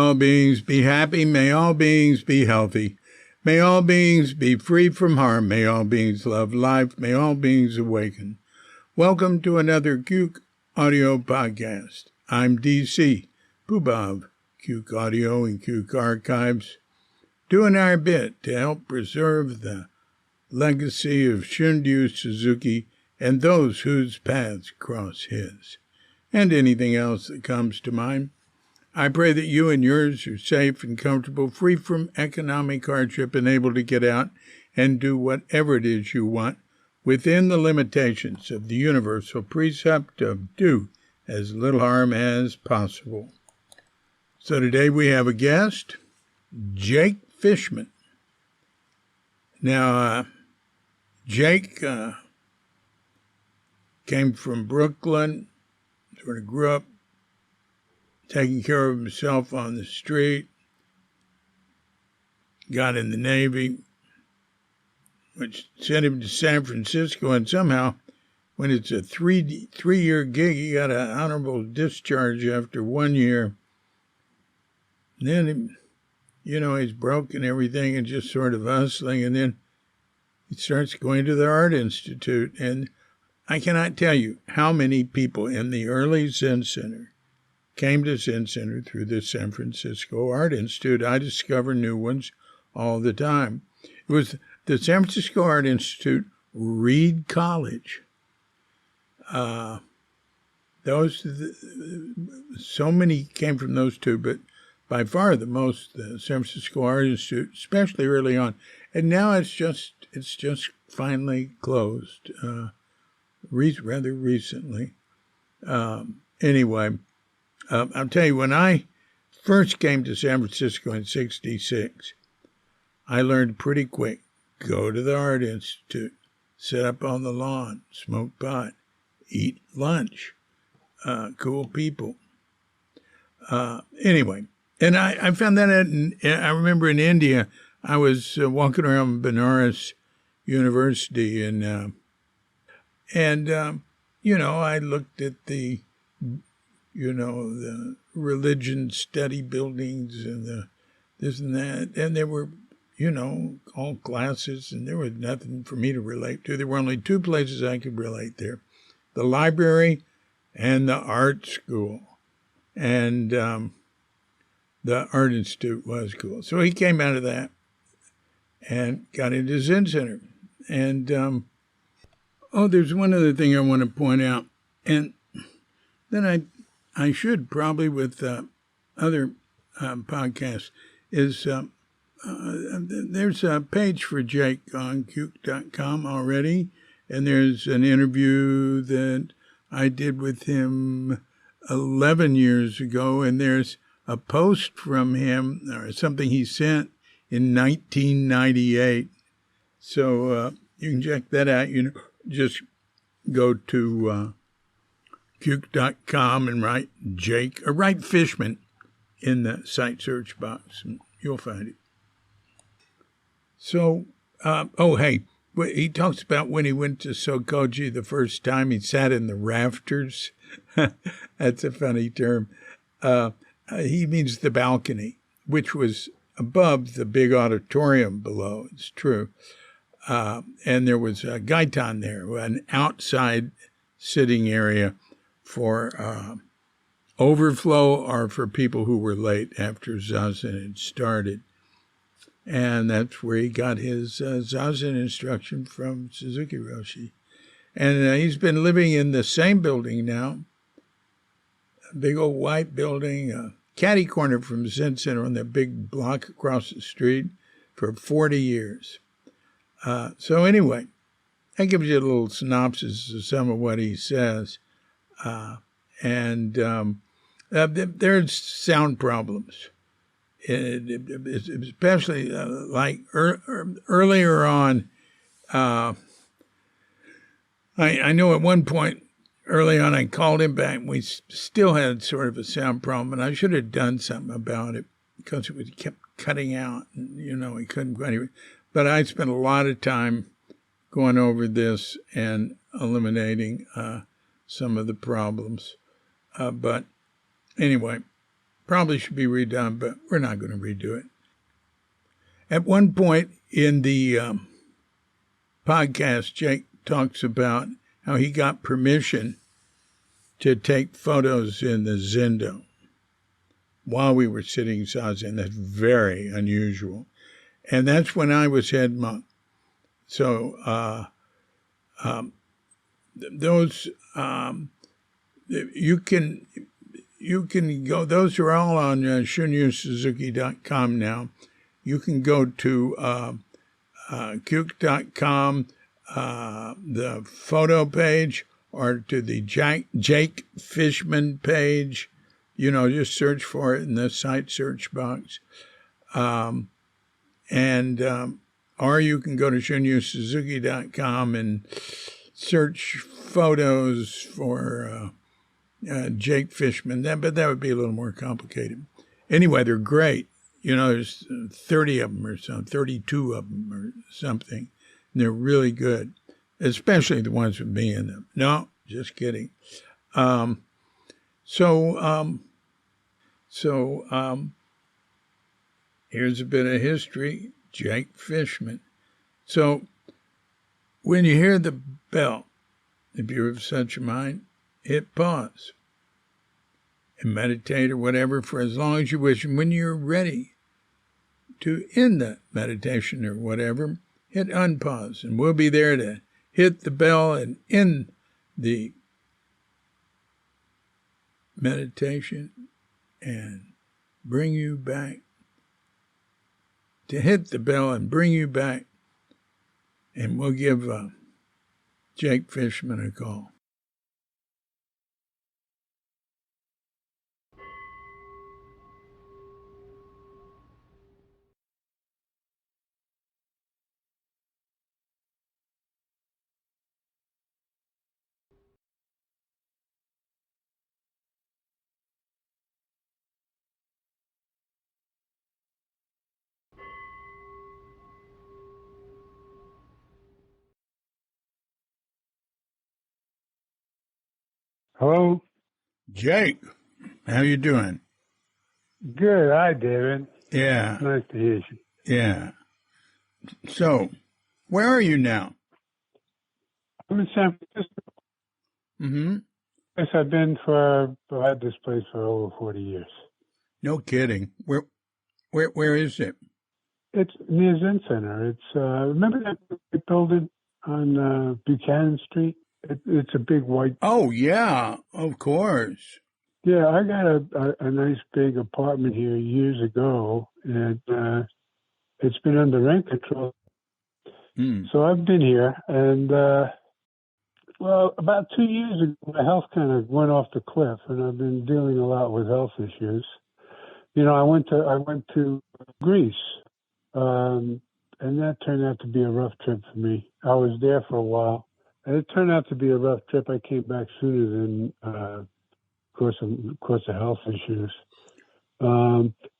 all beings be happy. May all beings be healthy. May all beings be free from harm. May all beings love life. May all beings awaken. Welcome to another Cuke Audio Podcast. I'm DC, Poobah of Cuke Audio and Cuke Archives, doing our bit to help preserve the legacy of Shunryu Suzuki and those whose paths cross his, and anything else that comes to mind. I pray that you and yours are safe and comfortable, free from economic hardship, and able to get out and do whatever it is you want within the limitations of the universal precept of do as little harm as possible. So today we have a guest, Jake Fishman. Now, Jake came from Brooklyn, sort of grew up taking care of himself on the street, got in the Navy, which sent him to San Francisco, and somehow, when it's a three-year gig, he got an honorable discharge after 1 year. And then, he's broke and everything and just sort of hustling, and then he starts going to the Art Institute, and I cannot tell you how many people in the early Zen Center came to Zen Center through the San Francisco Art Institute. I discover new ones all the time. It was the San Francisco Art Institute, Reed College. So many came from those two, but by far the most, the San Francisco Art Institute, especially early on. And now it's just finally closed, rather recently. Anyway, I'll tell you, when I first came to San Francisco in '66, I learned pretty quick, go to the Art Institute, sit up on the lawn, smoke pot, eat lunch, cool people. Anyway, and I found that I remember in India, I was walking around Benares University, and I looked at the religion study buildings and the this and that. And there were, all classes, and there was nothing for me to relate to. There were only two places I could relate there, the library and the art school. And the Art Institute was cool. So he came out of that and got into Zen Center. And, there's one other thing I want to point out. And then I should probably with other podcasts is there's a page for Jake on cuke.com already, and there's an interview that I did with him 11 years ago, and there's a post from him or something he sent in 1998. So you can check that out. Just go to cuke.com and write Jake, or write Fishman in the site search box, and you'll find it. So, hey, he talks about when he went to Sokoji the first time, he sat in the rafters. That's a funny term. He means the balcony, which was above the big auditorium below. It's true. And there was a gaitan there, an outside sitting area for overflow or for people who were late after zazen had started. And that's where he got his zazen instruction from Suzuki Roshi. And he's been living in the same building now, a big old white building, catty corner from Zen Center on that big block across the street for 40 years. So anyway, that gives you a little synopsis of some of what he says. There's sound problems, especially like earlier on. I know at one point early on I called him back, and we still had sort of a sound problem, and I should have done something about it because it kept cutting out, and he couldn't go anywhere. But I spent a lot of time going over this and eliminating some of the problems. But anyway, Probably should be redone, but we're not going to redo it. At one point in the podcast, Jake talks about how he got permission to take photos in the zendo while we were sitting zazen. That's very unusual. And that's when I was head monk. So those you can go. Those are all on shunyusuzuki.com now. You can go to cuke.com, the photo page, or to the Jake Fishman page. Just search for it in the site search box. Or you can go to shunyusuzuki.com and search photos for Jake Fishman. But that would be a little more complicated. Anyway, they're great. There's 30 of them or something, 32 of them or something. And they're really good, especially the ones with me in them. No, just kidding. Here's a bit of history. Jake Fishman. So when you hear the bell, if you're of such a mind, hit pause and meditate or whatever for as long as you wish. And when you're ready to end the meditation or whatever, hit unpause. And we'll be there to hit the bell and end the meditation and bring you back. To hit the bell and bring you back. And we'll give Jake Fishman a call. Hello? Jake, how you doing? Good. Hi, David. Yeah. Nice to hear you. Yeah. So, where are you now? I'm in San Francisco. Mm-hmm. Yes, I've had this place for over 40 years. No kidding. Where is it? It's near Zen Center. It's, remember that building on Buchanan Street? It's a big white. Oh, yeah, of course. Yeah, I got a nice big apartment here years ago, and it's been under rent control. So I've been here, and well, about 2 years ago, my health kind of went off the cliff, and I've been dealing a lot with health issues. I went to Greece, and that turned out to be a rough trip for me. I was there for a while, and it turned out to be a rough trip. I came back sooner than, of course, of health issues.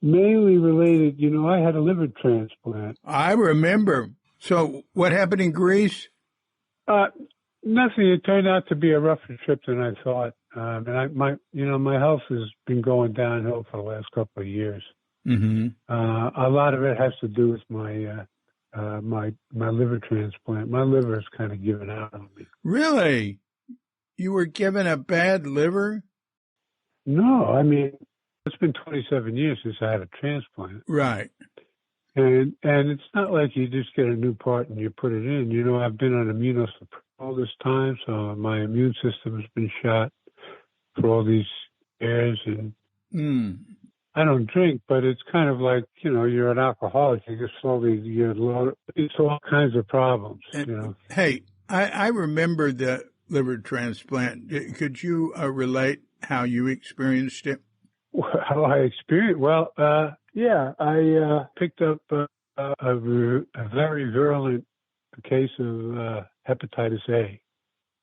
Mainly related, I had a liver transplant. I remember. So what happened in Greece? Nothing. It turned out to be a rougher trip than I thought. And my health has been going downhill for the last couple of years. Mm-hmm. A lot of it has to do with my liver transplant. My liver is kind of giving out on me. Really? You were given a bad liver? No, I mean, it's been 27 years since I had a transplant. Right. And it's not like you just get a new part and you put it in. I've been on immunosuppressant all this time, so my immune system has been shot for all these years. And I don't drink, but it's kind of like, you're an alcoholic. You just slowly it's all kinds of problems, Hey, I remember the liver transplant. Could you relate how you experienced it? How I experienced? Well, yeah, I picked up a very virulent case of hepatitis A.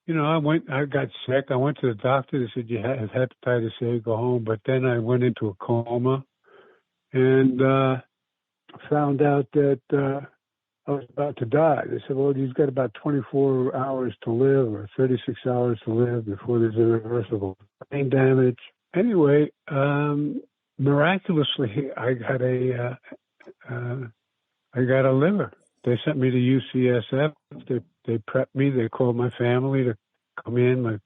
I got sick. I went to the doctor. They said, you have hepatitis A, go home. But then I went into a coma and found out that I was about to die. They said, well, you've got about 24 hours to live or 36 hours to live before there's irreversible brain damage. Anyway, miraculously, I got a liver. They sent me to UCSF. They prepped me. They called my family to come in. My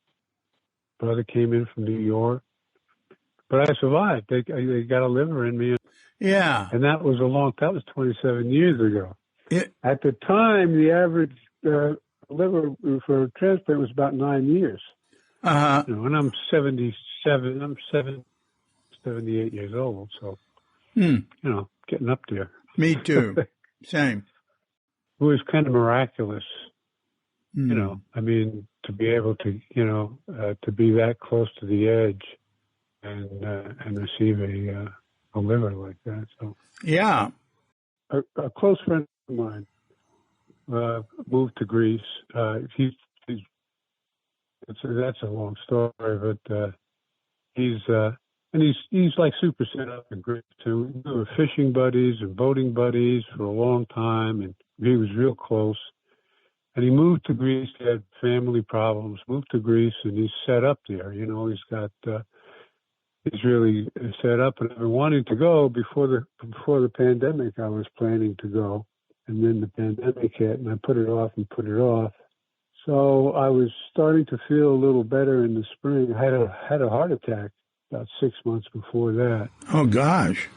brother came in from New York, but I survived. They got a liver in me. Yeah. And that was that was 27 years ago. It, At the time, the average liver for a transplant was about 9 years. uh-huh. And I'm 77. I'm 78 years old. So, getting up there. Me too. Same. It was kind of miraculous. I mean, to be able to, to be that close to the edge and receive a liver like that. So, yeah. A close friend of mine moved to Greece. That's a long story, but he's like super set up in Greece too. We were fishing buddies and boating buddies for a long time, and he was real close. And he moved to Greece. He had family problems. Moved to Greece, and he's set up there. He's got. He's really set up, and I've been wanting to go before the pandemic. I was planning to go, and then the pandemic hit, and I put it off and put it off. So I was starting to feel a little better in the spring. I had a heart attack about 6 months before that. Oh gosh!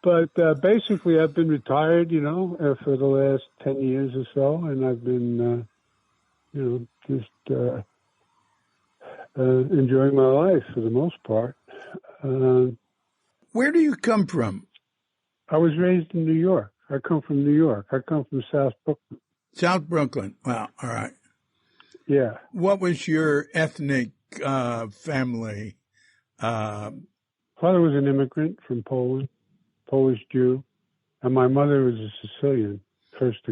But basically, I've been retired, for the last 10 years or so, and I've been, just enjoying my life for the most part. Where do you come from? I was raised in New York. I come from New York. I come from South Brooklyn. South Brooklyn. Wow. All right. Yeah. What was your ethnic family? Father was an immigrant from Poland, Polish Jew, and my mother was a Sicilian, first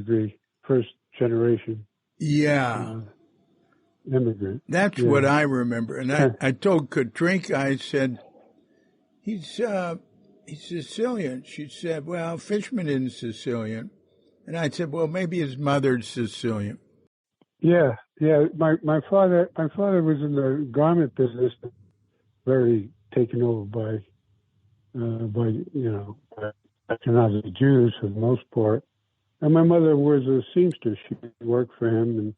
generation. Yeah. Immigrant. That's what I remember. And I told Katrinka, I said, he's Sicilian. She said, well, Fishman isn't Sicilian. And I said, well, maybe his mother's Sicilian. Yeah. My father was in the garment business, very taken over by Ashkenazi Jews for the most part. And my mother was a seamstress. She worked for him,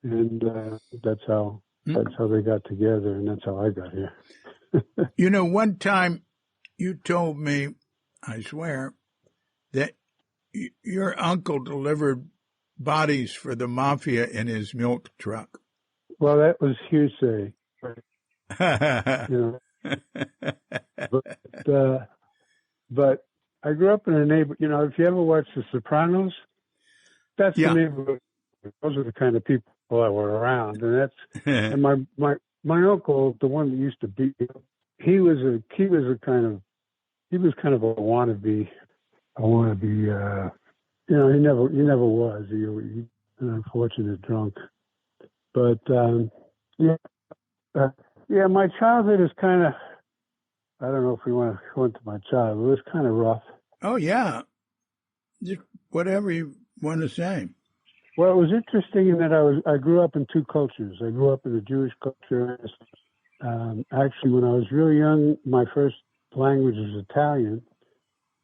and that's how they got together, and that's how I got here. One time you told me, I swear, that your uncle delivered bodies for the mafia in his milk truck. Well, that was hearsay. But I grew up in a neighborhood. If you ever watch The Sopranos, that's the neighborhood. Those are the kind of people that were around, and that's and my uncle, the one that used to beat me, he was kind of a wannabe. He never was. He an unfortunate drunk. But my childhood is kind of. I don't know if we want to go into my childhood. It was kind of rough. Oh yeah, just whatever you want to say. Well, it was interesting in that I grew up in two cultures. I grew up in the Jewish culture. Actually, when I was really young, my first language was Italian,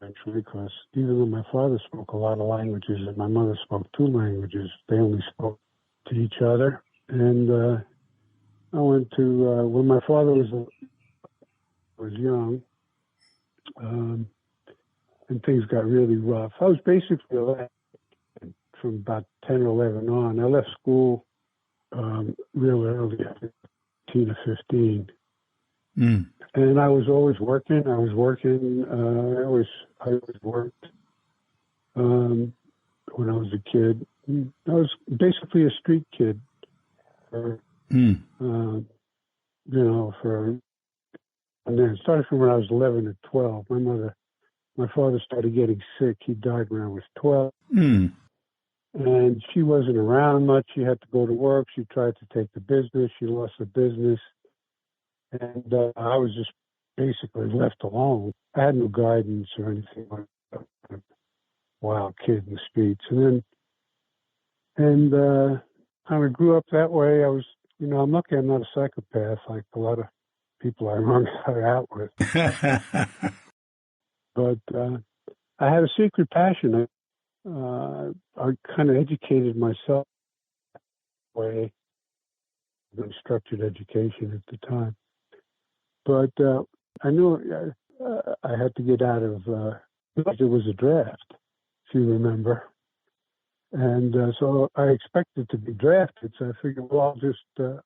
actually, because even though my father spoke a lot of languages and my mother spoke two languages, they only spoke to each other. And I went to, when my father was young, and things got really rough. I was basically from about 10 or 11 on. I left school real early, 15 or 15. And I was always working. I always worked when I was a kid. I was basically a street kid and then it started from when I was 11 to 12. My father started getting sick. He died when I was 12. And she wasn't around much. She had to go to work. She tried to take the business. She lost the business. And I was just basically left alone. I had no guidance or anything like that. A wild kid in the streets. And I grew up that way. I was, I'm lucky I'm not a psychopath like a lot of people I hung out with. But I had a secret passion. I kind of educated myself way in structured education at the time. But I knew I had to get out of, there was a draft, if you remember. And so I expected to be drafted. So I figured, well, I'll just, as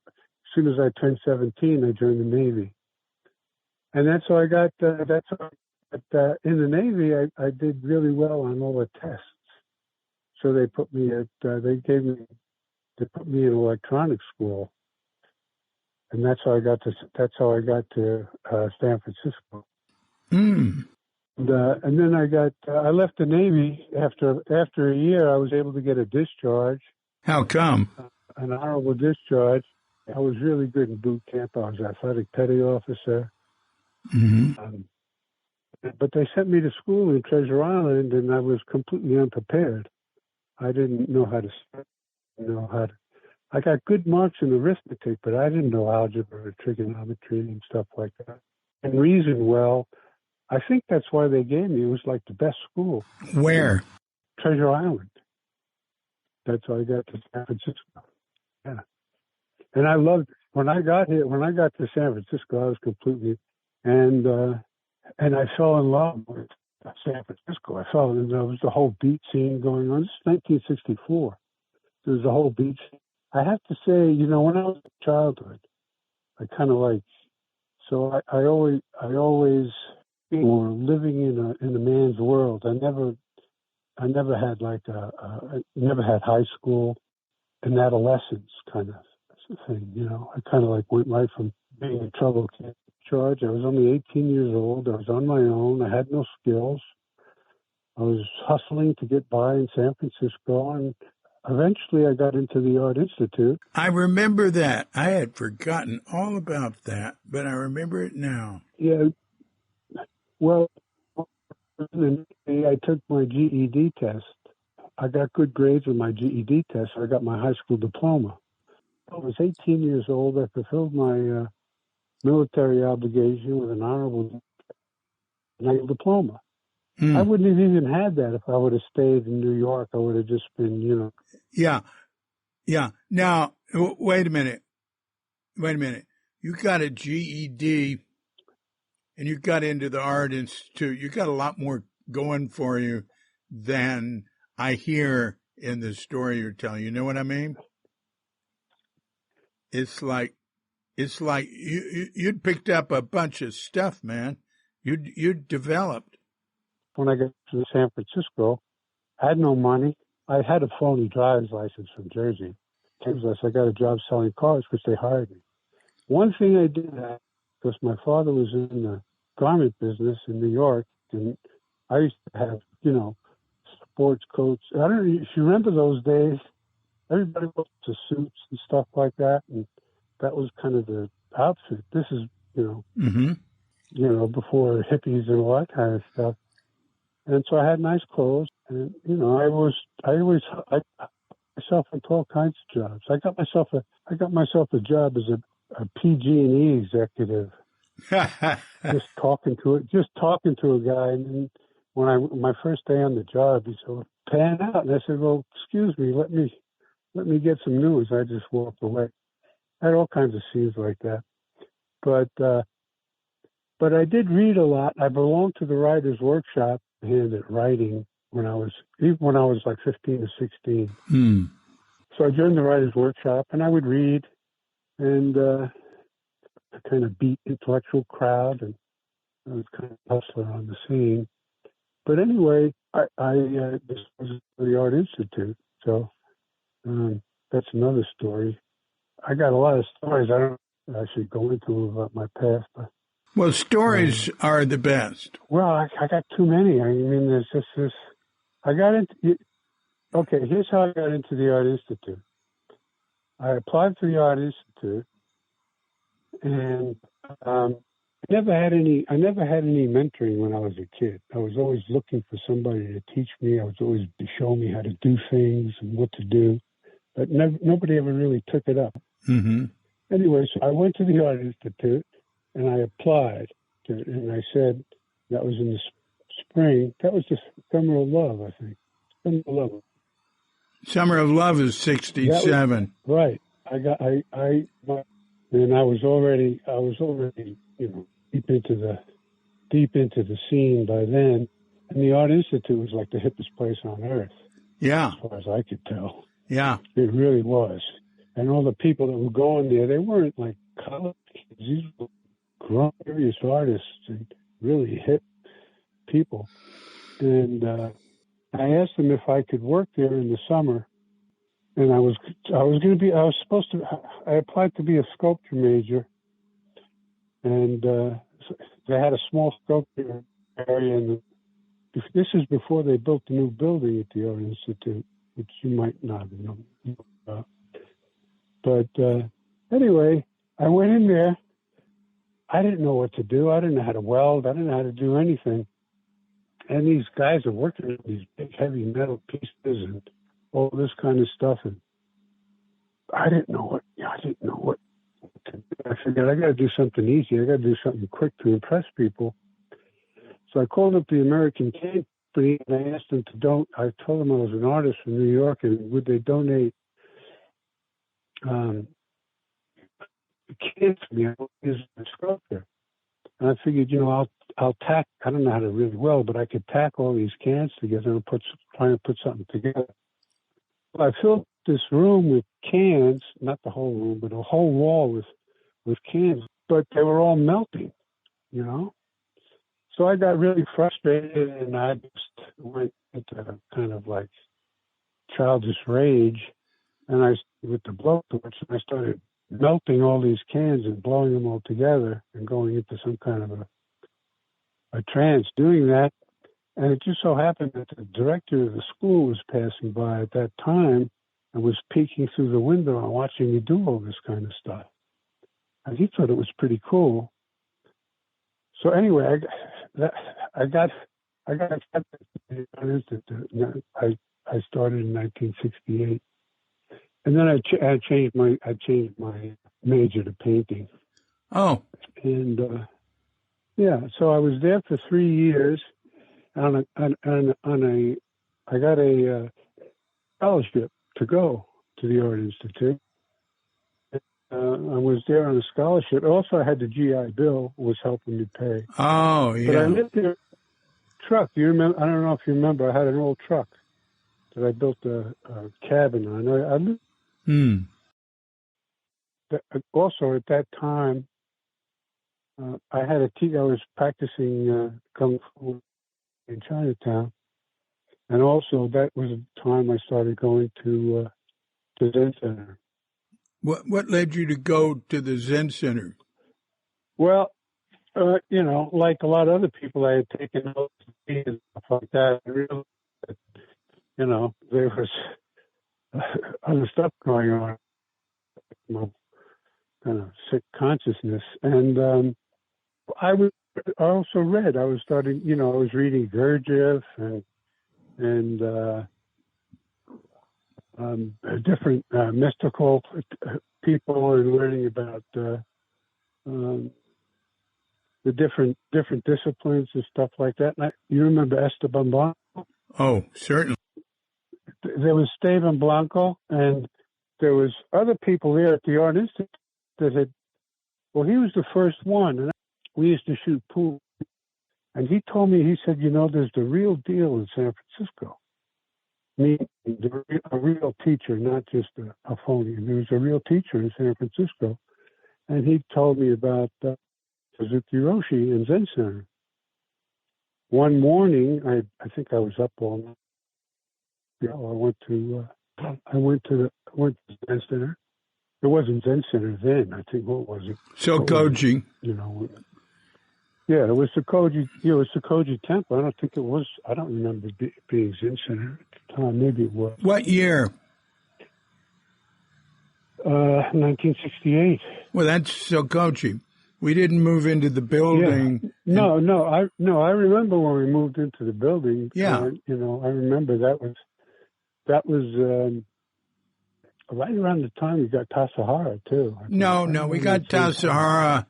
soon as I turned 17, I joined the Navy. And that's how I got, in the Navy, I did really well on all the tests. So they put me they put me in electronics school. And that's how I got to San Francisco. Mm. And then I left the Navy after a year. I was able to get a discharge. How come? An honorable discharge. I was really good in boot camp. I was athletic petty officer. Mm-hmm. But they sent me to school in Treasure Island, and I was completely unprepared. I didn't know how to. I got good marks in arithmetic, but I didn't know algebra or trigonometry and stuff like that. And reason well. I think that's why they gave me. It was like the best school. Where? Treasure Island. That's how I got to San Francisco. Yeah. And I loved it. When I got here, when I got to San Francisco, I was completely, and I fell in love with San Francisco. I fell in love with the whole beat scene going on. This is 1964. There was a whole beat scene. I have to say, when I was a childhood, I kind of like, so I always or living in a man's world. I never had never had high school and adolescence kind of thing. I kind of like went right from being a trouble kid to charge. I was only 18 years old. I was on my own. I had no skills. I was hustling to get by in San Francisco, and eventually I got into the Art Institute. I remember that. I had forgotten all about that, but I remember it now. Yeah. Well, I took my GED test. I got good grades on my GED test. I got my high school diploma. I was 18 years old. I fulfilled my military obligation with an honorable diploma. I wouldn't have even had that if I would have stayed in New York. I would have just been, Yeah. Now, wait a minute. You got a GED. And you got into the Art Institute. You got a lot more going for you than I hear in the story you're telling. You know what I mean? It's like you'd picked up a bunch of stuff, man. You'd developed. When I got to San Francisco, I had no money. I had a phony driver's license from Jersey. Nevertheless, I got a job selling cars because they hired me. One thing I did have, because my father was in the garment business in New York, and I used to have, sports coats. I don't know if you remember those days. Everybody wore to suits and stuff like that, and that was kind of the outfit. This is, before hippies and all that kind of stuff. And so I had nice clothes, and I got myself into all kinds of jobs. I got myself a job as a PG&E executive. just talking to a guy, and when my first day on the job, he said, "Pan out," and I said, "Well, excuse me, let me get some news." I just walked away. I had all kinds of scenes like that, but I did read a lot. I belonged to the writers' workshop, hand at writing when I was like 15 or 16. So I joined the writers' workshop, and I would read, and kind of beat intellectual crowd, and I was kind of a hustler on the scene. But anyway, this was the Art Institute, so that's another story. I got a lot of stories. I don't actually go into about my past. But, well, stories are the best. Well, I got too many. I mean, there's just this. I got into. Okay, here's how I got into the Art Institute. I applied for the Art Institute, and I never had any mentoring when I was a kid. I was always looking for somebody to teach me. I was always to show me how to do things and what to do, but nobody ever really took it up. Mm-hmm. Anyway, so I went to the Art Institute, and I applied to it, and I said that was in the spring. That was the Summer of Love, I think. Summer of Love. Summer of Love is 67. Right. And I was already, deep into the scene by then. And the Art Institute was like the hippest place on earth. Yeah. As far as I could tell. Yeah. It really was. And all the people that were going there, they weren't like college kids. These were grown, serious artists and really hip people. And I asked them if I could work there in the summer. And I applied to be a sculpture major. And they had a small sculpture area. And this is before they built the new building at the Art Institute, which you might not know about. But anyway, I went in there. I didn't know what to do. I didn't know how to weld. I didn't know how to do anything. And these guys are working with these big, heavy metal pieces and all this kind of stuff. And I didn't know what to do. I figured I got to do something easy. I got to do something quick to impress people. So I called up the American Company and I asked them to I told them I was an artist from New York and would they donate cans for me as a sculptor. And I figured, I'll tack. I don't know how to really weld, but I could tack all these cans together and try and put something together. Well, I filled this room with cans, not the whole room, but a whole wall with cans, but they were all melting, So I got really frustrated and I just went into kind of like childish rage. And with the blowtorch, I started melting all these cans and blowing them all together and going into some kind of a trance doing that. And it just so happened that the director of the school was passing by at that time and was peeking through the window and watching me do all this kind of stuff. And he thought it was pretty cool. So anyway, I got accepted to the Art Institute. I started in 1968. And then I changed my major to painting. Oh. And so I was there for 3 years. I got a scholarship to go to the Art Institute. I was there on a scholarship. Also, I had the GI Bill was helping me pay. Oh, yeah. But I lived in a truck. You remember? I don't know if you remember. I had an old truck that I built a cabin on. I lived. Also, at that time, I was practicing kung fu in Chinatown, and also that was the time I started going to the Zen Center. What led you to go to the Zen Center? Well, like a lot of other people, I had taken notes and stuff like that. I realized that, there was other stuff going on, my kind of sick consciousness. And I also read. I was starting, I was reading Gurdjieff and different mystical people and learning about the different disciplines and stuff like that. And you remember Esteban Blanco? Oh, certainly. There was Esteban Blanco, and there was other people there at the Art Institute that he was the first one, and we used to shoot pool. And he told me, he said, there's the real deal in San Francisco. Meaning a real teacher, not just a phony. There was a real teacher in San Francisco. And he told me about Suzuki Roshi in Zen Center. One morning, I think I was up all night. I went to Zen Center. It wasn't Zen Center then. I think, what was it? Sokoji. Yeah, it was Sokoji. It was Sokoji Temple. I don't think it was. I don't remember being Zen Center at the time. Maybe it was. What year? 1968. Well, that's Sokoji. We didn't move into the building. Yeah. No. I remember when we moved into the building. Yeah. I remember that was right around the time we got Tassajara too. No, we got Tassajara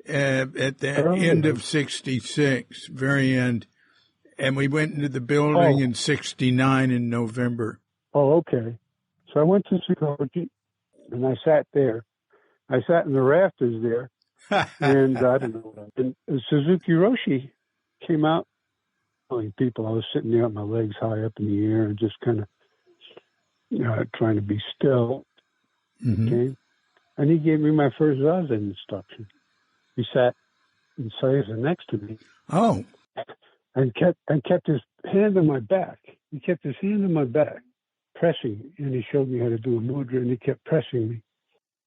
at the end of 66, very end. And we went into the building in 69 in November. Oh, okay. So I went to Suzuki, and I sat there. I sat in the rafters there, and I don't know. And Suzuki Roshi came out telling people. I was sitting there with my legs high up in the air and just kind of trying to be still. Mm-hmm. Okay. And he gave me my first zazen instruction. He sat in zazen next to me. Oh. And kept his hand on my back. He kept his hand on my back, pressing, and he showed me how to do a mudra, and he kept pressing me.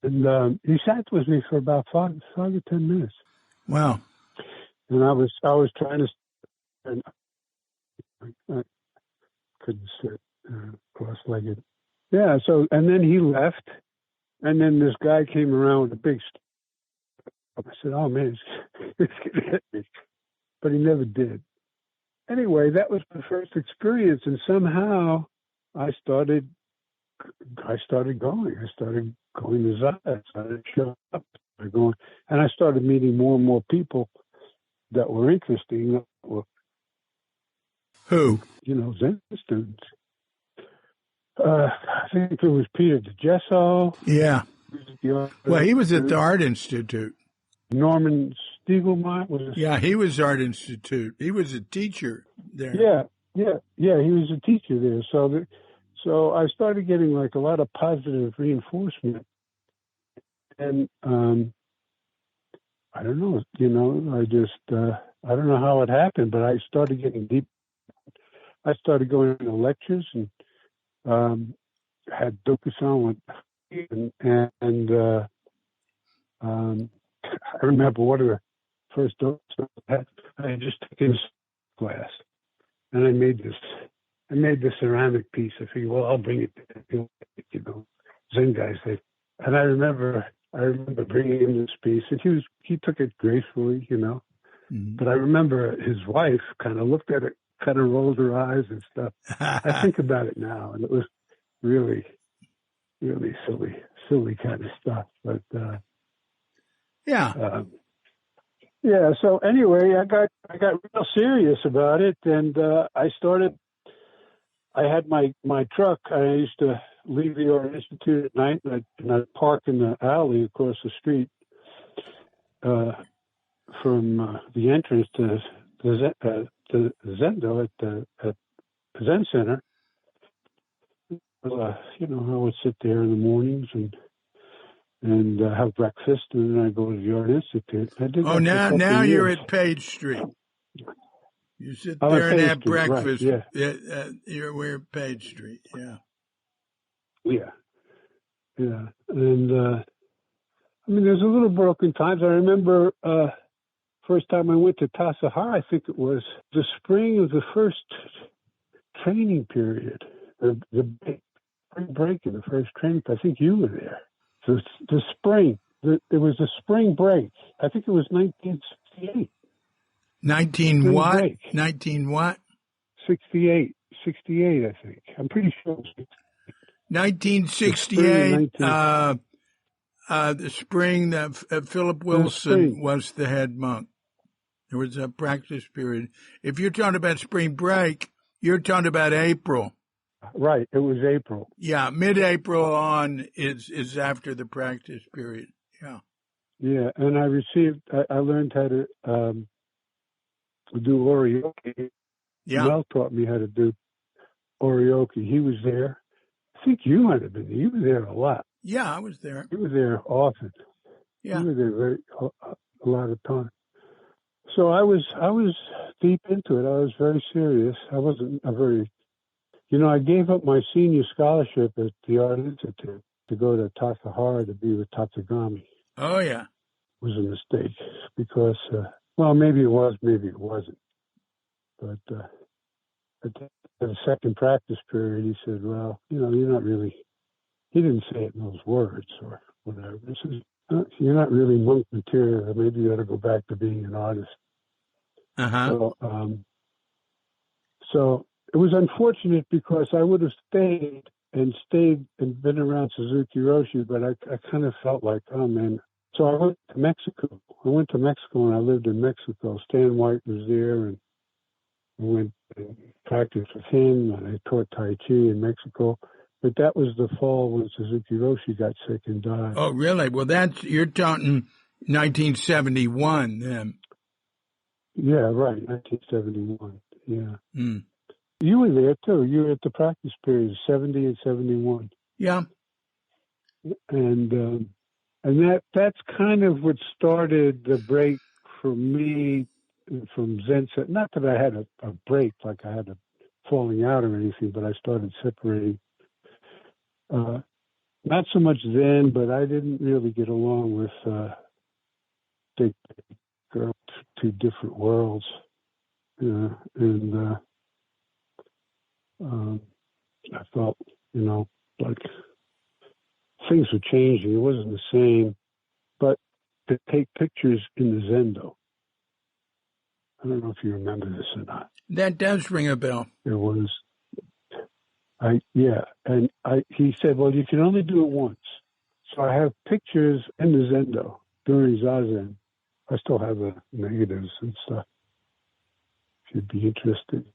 And he sat with me for about 5 to 10 minutes. Wow. And I was trying to, and I couldn't sit cross-legged. Yeah. So, and then he left, and then this guy came around with a big. I said, "Oh man, he's gonna hit me," but he never did. Anyway, that was my first experience, and somehow I started going. I started going to Zen. I started showing up, going, and I started meeting more and more people that were interesting. That were, who? Zen students. I think it was Peter DeGesso. Yeah. Well, he was at the Art Institute. Norman Stiegelmeyer was. Yeah, he was Art Institute. He was a teacher there. Yeah. He was a teacher there. So I started getting like a lot of positive reinforcement, and I don't know. I just I don't know how it happened, but I started getting deep. I started going to lectures and had Dokusan with, and I remember one of the first Dokusan I had just taken a class, and I made the ceramic piece. I figured, well, I'll bring it to Zen guys. And I remember bringing him this piece, and he took it gracefully, Mm-hmm. But I remember his wife kind of looked at it, kind of rolled her eyes and stuff. I think about it now, and it was really, really silly kind of stuff. But yeah. So anyway, I got real serious about it, and I had my truck. I used to leave the Art Institute at night, and I'd park in the alley across the street from the entrance to zendo at the Zen Center. I would sit there in the mornings and have breakfast, and then I go to the Art Institute. I did now you're at Page Street. You sit there and have breakfast. Right, yeah. We're at Page Street. Yeah. Yeah. And there's a little broken times. I remember first time I went to Tassajara, I think it was the spring of the first training period, the spring break in the first training. I think you were there. So the spring, it was a spring break. I think it was 1968. 19 what? 19 what? 68, I think. I'm pretty sure. 1968. The spring that Philip Wilson was the head monk. There was a practice period. If you're talking about spring break, you're talking about April. Right. It was April. Yeah. Mid-April on is after the practice period. Yeah. Yeah. And I learned how to do oryoki. Yeah. Mel taught me how to do oryoki. He was there. I think you might have been there. You were there a lot. Yeah, I was there. You were there often. Yeah. You were there a lot of time. So I was deep into it. I was very serious. I wasn't I gave up my senior scholarship at the Art Institute to go to Tassajara to be with Tatsugami. Oh, yeah. It was a mistake because, maybe it was, maybe it wasn't. But at the second practice period, he said, well, you're not really, he didn't say it in those words or whatever. He says, you're not really monk material. Maybe you ought to go back to being an artist. Uh-huh. So it was unfortunate because I would have stayed and been around Suzuki Roshi, but I kind of felt like, oh man. So I went to Mexico I went to Mexico and I lived in Mexico. Stan White was there, and I went and practiced with him, and I taught Tai Chi in Mexico. But that was the fall when Suzuki Roshi got sick and died. Oh, really? Well, you're talking 1971 then. Yeah, right, 1971. Yeah. Mm. You were there too. You were at the practice period, 70 and 71. Yeah. And that's kind of what started the break for me from Zen Center. Not that I had a break, like I had a falling out or anything, but I started separating. Not so much Zen, but I didn't really get along with big girl, two different worlds. And I felt, like things were changing. It wasn't the same. But to take pictures in the zendo, I don't know if you remember this or not. That does ring a bell. There was, he said, well, you can only do it once. So I have pictures in the zendo during zazen. I still have the negatives and stuff, if you'd be interested.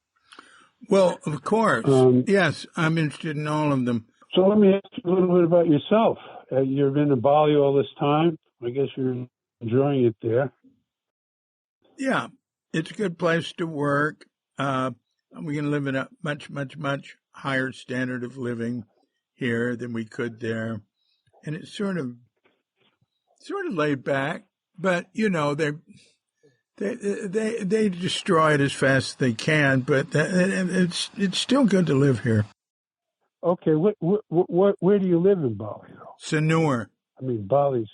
Well, of course. Yes, I'm interested in all of them. So let me ask you a little bit about yourself. You've been to Bali all this time. I guess you're enjoying it there. Yeah, it's a good place to work. We can live in a much, much, much higher standard of living here than we could there. And it's sort of laid back, but they destroy it as fast as they can, but it's still good to live here. Okay, where do you live in Bali, though? Sanur. I mean, Bali's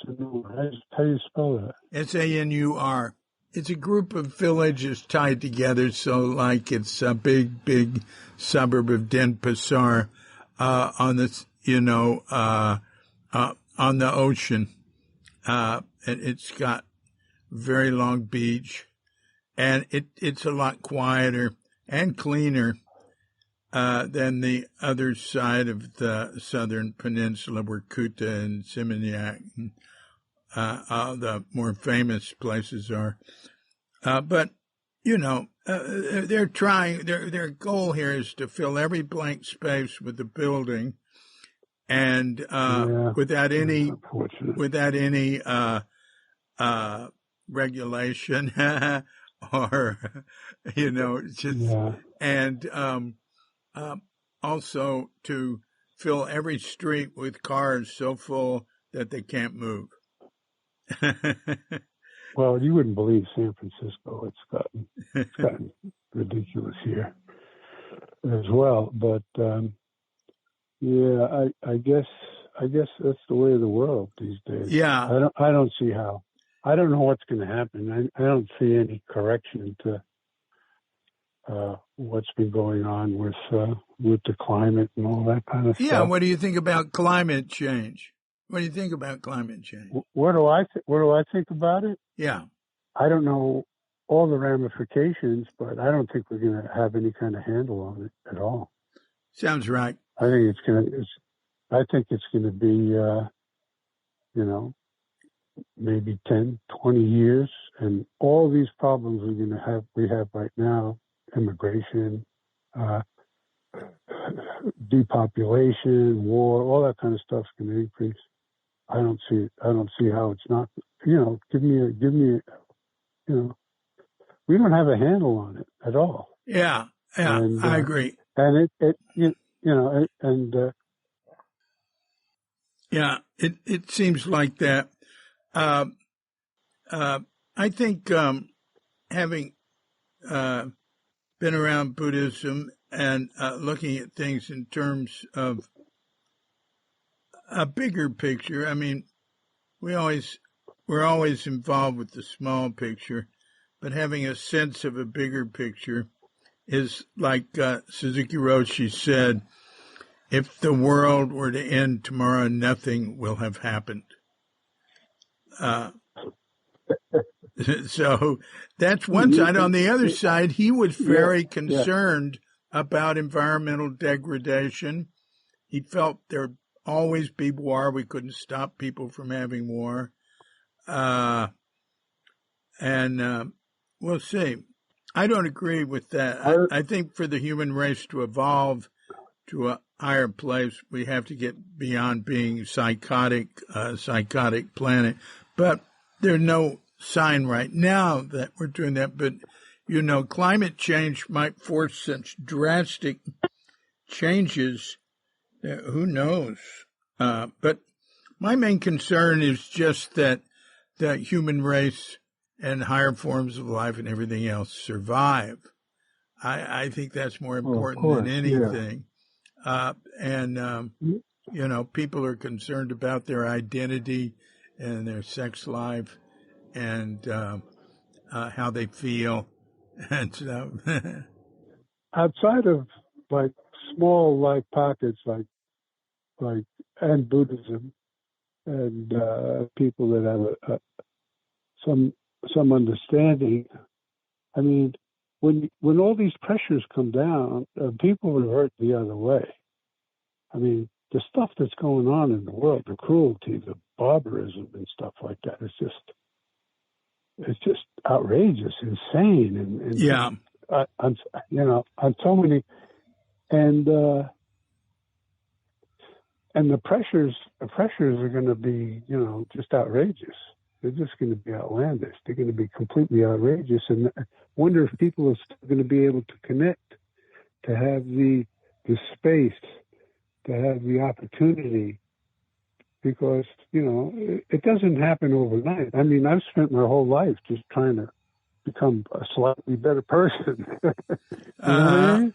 Sanur. How do you spell that? Sanur. It's a group of villages tied together, so like it's a big, big suburb of Denpasar on this, on the ocean. It's got very long beach, and it's a lot quieter and cleaner than the other side of the southern peninsula where Kuta and Seminyak and the more famous places are. But, they're trying, their goal here is to fill every blank space with the building and without any regulation or, and also to fill every street with cars so full that they can't move. Well, you wouldn't believe San Francisco. It's gotten ridiculous here as well. But I guess that's the way of the world these days. Yeah, I don't see how. I don't know what's going to happen. I don't see any correction to what's been going on with the climate and all that kind of stuff. Yeah, what do you think about climate change? What do you think about climate change? What do I think about it? Yeah. I don't know all the ramifications, but I don't think we're going to have any kind of handle on it at all. Sounds right. I think it's going to be, maybe 10, 20 years, and all these problems we have right now, immigration, depopulation, war, all that kind of stuff's going to increase. I don't see how it's not. Give me. We don't have a handle on it at all. Yeah, and, I agree. And it seems like that. I think having been around Buddhism and looking at things in terms of a bigger picture, I mean, we're always involved with the small picture, but having a sense of a bigger picture is like Suzuki Roshi said, if the world were to end tomorrow, nothing will have happened. So that's one side. On the other side, he was very concerned about environmental degradation. He felt there'd always be war. We couldn't stop people from having war. And we'll see. I don't agree with that. I think for the human race to evolve to a higher place, we have to get beyond being psychotic planet. But there's no sign right now that we're doing that. But, climate change might force such drastic changes. Who knows? But my main concern is just that the human race and higher forms of life and everything else survive. I think that's more important than anything. Yeah. People are concerned about their identity and their sex life and how they feel. And so, outside of like small pockets and Buddhism and people that have some understanding. I mean, when all these pressures come down, people revert the other way. I mean, the stuff that's going on in the world, the cruelty, the barbarism, and stuff like that, it's just outrageous, insane, and yeah, on so many, and the pressures are going to be, just outrageous. They're just going to be outlandish. They're going to be completely outrageous. And I wonder if people are still going to be able to connect, to have the space, to have the opportunity, because, it doesn't happen overnight. I mean, I've spent my whole life just trying to become a slightly better person. You know what I mean?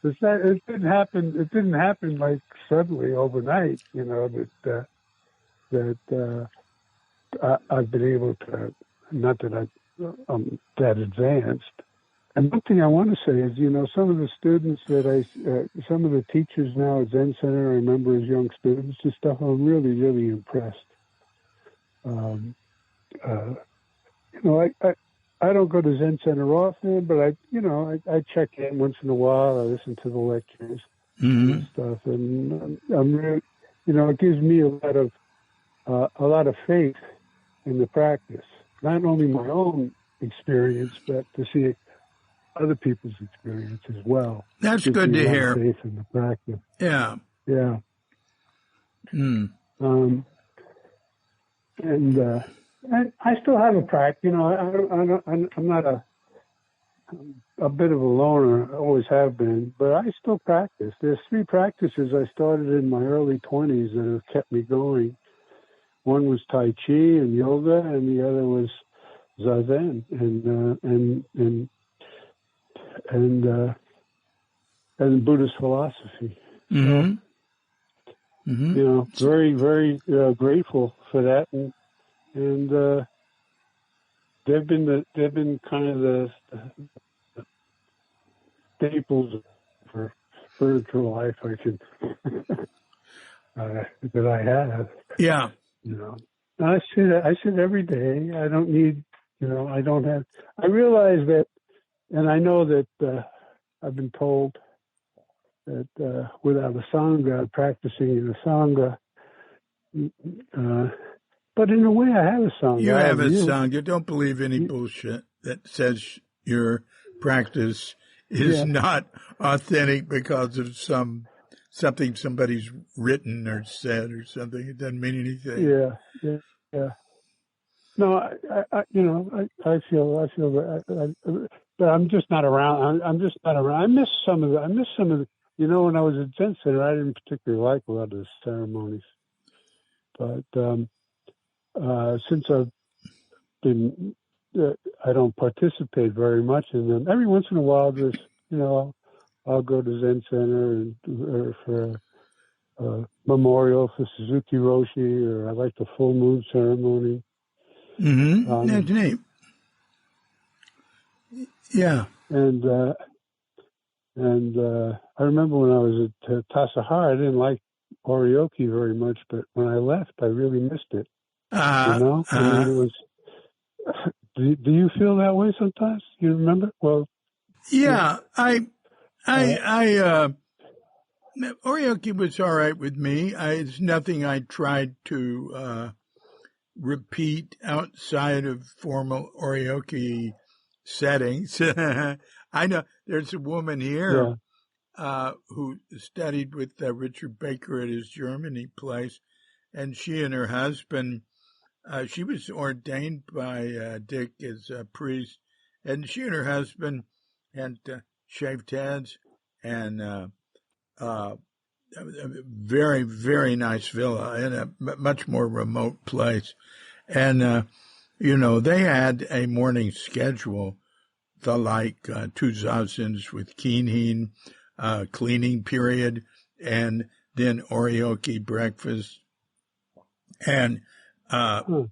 It didn't happen. It didn't happen like suddenly overnight. I've been able to. Not that I'm that advanced. And one thing I want to say is, some of the students some of the teachers now at Zen Center, I remember as young students and stuff. I'm really, really impressed. I don't go to Zen Center often, but I check in once in a while. I listen to the lectures and stuff, and I'm really, it gives me a lot of faith in the practice. Not only my own experience, but to see other people's experience as well. That's good to hear. Faith in the practice. Yeah. Yeah. And I still have a practice. I'm not a bit of a loner. I always have been, but I still practice. There's 3 practices I started in my early 20s that have kept me going. One was Tai Chi and yoga, and the other was zazen and Buddhist philosophy. Mm-hmm. So, very, very grateful for that, and they've been kind of the staples for spiritual life that I have. Yeah. I sit every day. I don't need, I don't have. I realize that, and I know that I've been told that without a sangha, practicing in a sangha. But in a way, I have a sangha. You have a sangha. Don't believe any bullshit that says your practice is not authentic because of something somebody's written or said or something. It doesn't mean anything. Yeah. No, I feel that, but I'm just not around. I'm just not around. I miss some of the. When I was at Zen Center, I didn't particularly like a lot of the ceremonies, but since I've been, I don't participate very much in them. Every once in a while, just I'll go to Zen Center for a memorial for Suzuki Roshi, or I like the full moon ceremony. That's neat. Yeah. And I remember when I was at Tassajara, I didn't like Orioki very much, but when I left, I really missed it. I mean, it was. Do you feel that way sometimes? You remember? Well, yeah, Orioki was all right with me. It's nothing I tried to repeat outside of formal oryoki settings. I know there's a woman here who studied with Richard Baker at his Germany place, and she and her husband, she was ordained by Dick as a priest, and she and her husband had shaved heads and a very, very nice villa in a much more remote place. And, they had a morning schedule, two zazens with kinhin, cleaning period, and then oryoki breakfast, and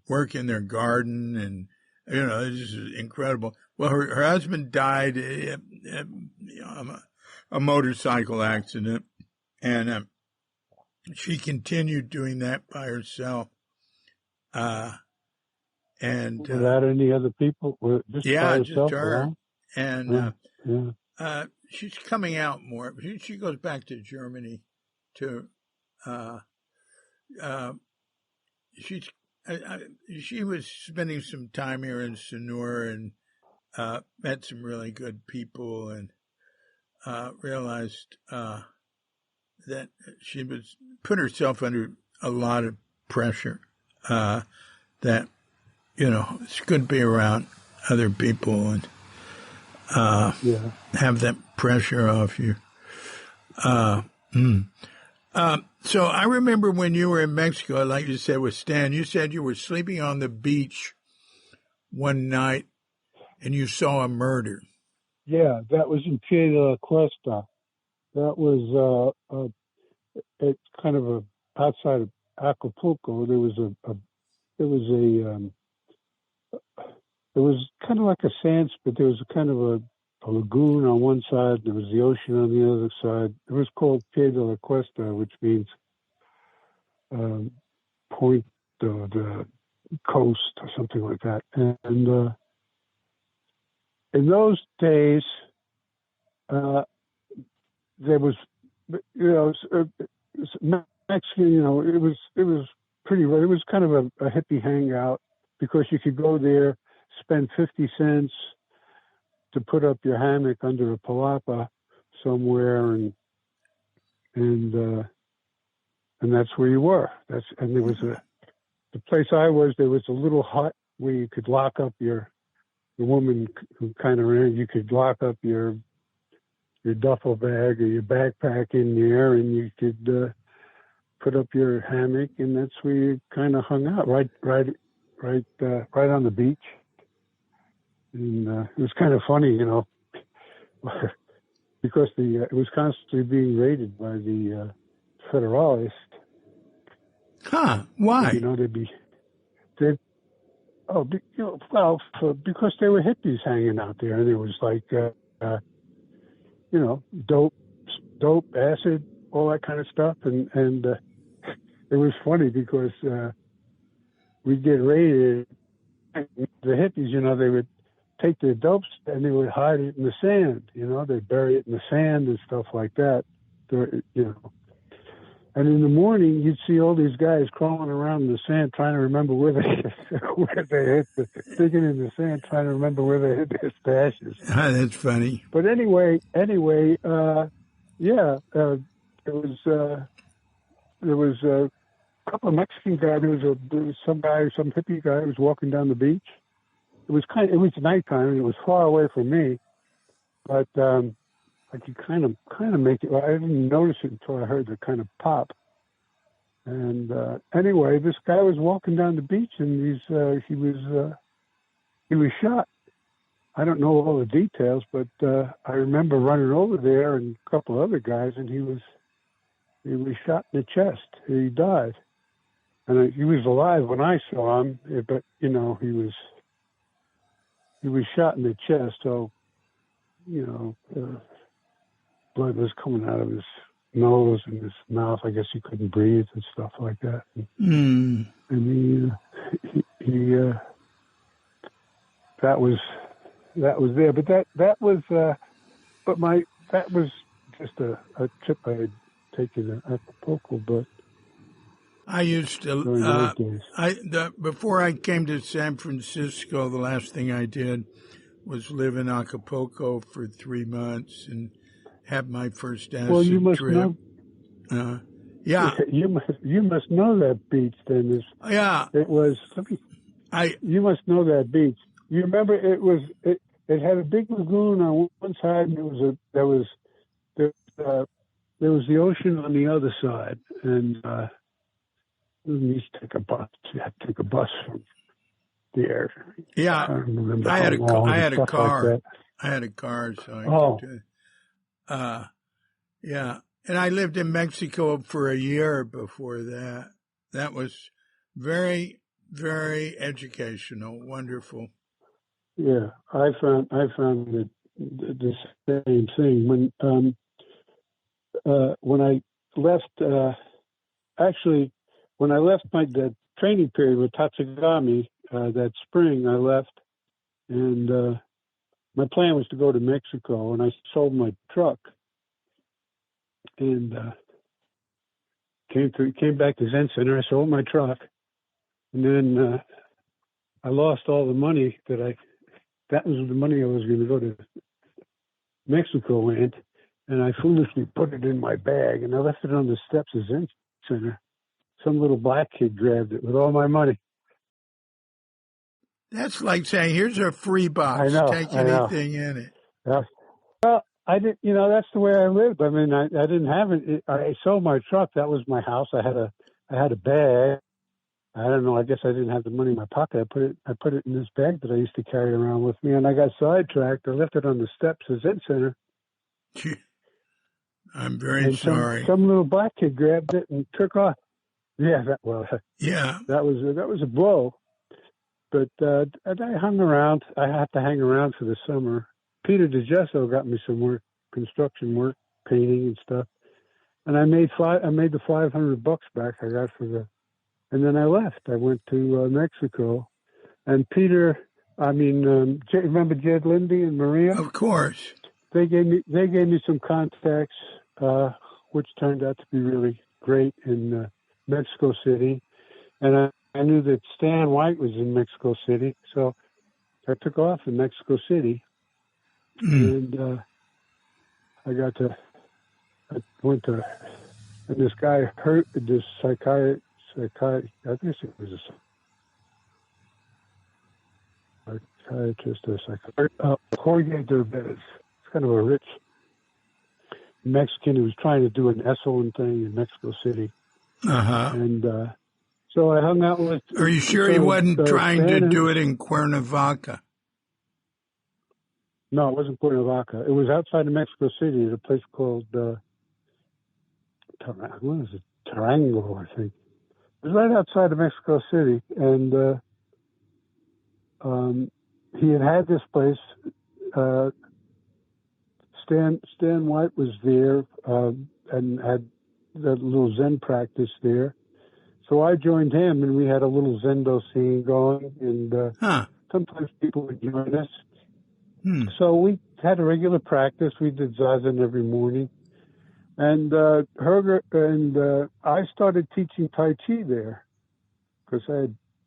work in their garden, and this is incredible. Well, her husband died in a motorcycle accident, and she continued doing that by herself. And without any other people, just by herself, just her. around? And she's coming out more. She goes back to Germany to. She was spending some time here in Sonora and met some really good people, and realized that she was put herself under a lot of pressure. That it's good to be around other people and have that pressure off you. So I remember when you were in Mexico, like you said with Stan, you said you were sleeping on the beach one night and you saw a murder. Yeah, that was in Piedra de la Cuesta. That was it's kind of outside of Acapulco. There was kind of like a sands, but there was a kind of a lagoon on one side. There was the ocean on the other side. It was called Piedra de la Cuesta, which means point of the coast or something like that. And in those days, there was, Mexican, it was pretty, it was kind of a hippie hangout, because you could go there, spend 50 cents to put up your hammock under a palapa somewhere, and that's where you were. And there was the place I was, there was a little hut where you could lock up the woman who kind of ran, you could lock up your duffel bag or your backpack in there, and you could put up your hammock, and that's where you kind of hung out, right on the beach. And it was kind of funny, because it was constantly being raided by the Federalists. Huh? Why? Because they were hippies hanging out there, and it was like, dope, acid, all that kind of stuff, and it was funny because we'd get raided. The hippies, they would take their dopes and they would hide it in the sand. They'd bury it in the sand and stuff like that. And in the morning, you'd see all these guys crawling around in the sand, trying to remember where they hid, digging in the sand, trying to remember where they hid their stashes. That's funny. But anyway, there was a couple of Mexican guys. There was some hippie guy who was walking down the beach. It was nighttime, and it was far away from me, but I could kind of make it. I didn't notice it until I heard the kind of pop. And anyway, this guy was walking down the beach, and he was shot. I don't know all the details, but I remember running over there and a couple of other guys, and he was shot in the chest. He died, and he was alive when I saw him, but he was shot in the chest, so blood was coming out of his nose and his mouth. I guess he couldn't breathe and stuff like that. And he that was there, but that was just a trip I had taken to Acapulco. But I used to. during those days. Before I came to San Francisco, the last thing I did was live in Acapulco for 3 months and have my first acid Well, you must trip. know. Yeah. You must know that beach. Then Yeah. it was. You must know that beach. You remember it had a big lagoon on one side, and there was the ocean on the other side, and we used to take a bus. You had to take a bus from there. Yeah, I don't remember I how had a long, I had a car. like I had a car, so I could. Yeah, and I lived in Mexico for a year before that. That was very, very educational. Wonderful. Yeah, I found it the same thing when I left. Actually, when I left the training period with Tatsugami that spring, I left, and my plan was to go to Mexico, and I sold my truck, and came back to Zen Center. I sold my truck, and then I lost all the money that was the money I was going to go to Mexico in, and I foolishly put it in my bag, and I left it on the steps of Zen Center. Some little black kid grabbed it with all my money. That's like saying, "Here's a free box. I know. Take anything in it." Yeah. Well, I did. That's the way I lived. I mean, I didn't have it. I sold my truck. That was my house. I had a bag. I don't know. I guess I didn't have the money in my pocket. I put it in this bag that I used to carry around with me, and I got sidetracked. I left it on the steps of Zen Center. I'm very sorry. Some little black kid grabbed it and took off. Yeah, that was a blow. But I hung around. I had to hang around for the summer. Peter DeGesso got me some work, construction work, painting and stuff. And I made the $500 back I got and then I left. I went to Mexico. And remember Jed Lindy and Maria? Of course. They gave me some contacts, which turned out to be really great in Mexico City. And I knew that Stan White was in Mexico City, so I took off in Mexico City, and I went to, and this guy this psychiatrist, I guess it was a psychiatrist or psychiatrist, Jorge Derbez. It's kind of a rich Mexican who was trying to do an Esalen thing in Mexico City. And so I hung out with... Are you sure he wasn't trying to do it in Cuernavaca? No, it wasn't Cuernavaca. It was outside of Mexico City at a place called... what is it? Tarango, I think. It was right outside of Mexico City. And he had this place... Stan White was there and had that little Zen practice there. So I joined him, and we had a little zendo scene going, and sometimes people would join us. So we had a regular practice. We did zazen every morning. And Herger and I started teaching Tai Chi there because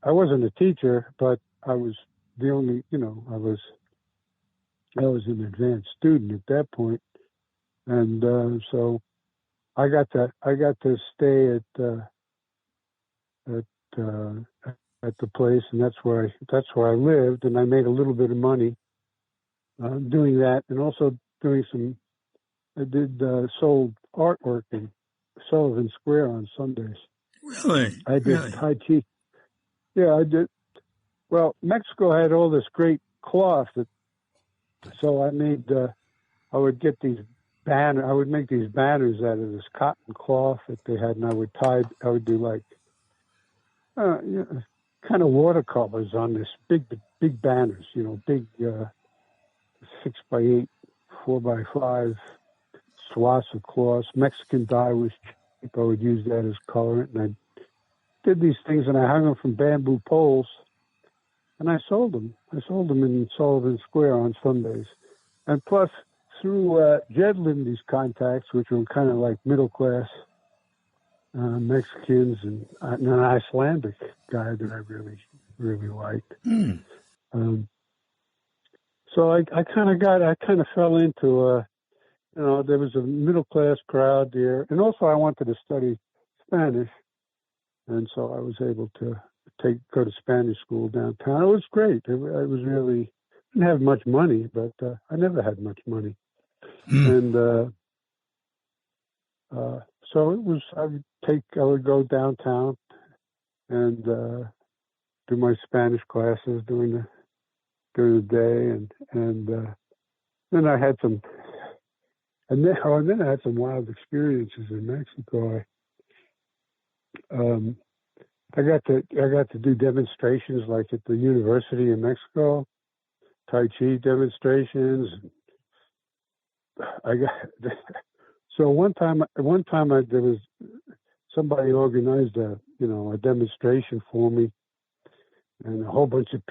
I wasn't a teacher, but I was the only, I was an advanced student at that point, and so I got to stay at the place, and that's where I lived, and I made a little bit of money doing that, and also doing I sold artwork in Sullivan Square on Sundays. Really? I did Tai Chi. Yeah, I did. Well, Mexico had all this great cloth so I made, I would get these I would make these banners out of this cotton cloth that they had, and I would do like, kind of watercolors on this big banners, big 6x8, 4x5 swaths of cloth. Mexican dye was cheap. I would use that as colorant, and I did these things, and I hung them from bamboo poles. And I sold them. In Sullivan Square on Sundays. And plus, through Jed Lindy's contacts, which were kind of like middle class Mexicans, and an Icelandic guy that I really, really liked. So I kind of fell into there was a middle class crowd there, and also I wanted to study Spanish, and so I was able to go to Spanish school downtown. It was great. It was really, I didn't have much money, but I never had much money, and so it was. I would go downtown and do my Spanish classes during the day, and then I had some. And then I had some wild experiences in Mexico. I got to do demonstrations like at the University in Mexico, Tai Chi demonstrations. So one time there was somebody organized a demonstration for me, and a whole bunch of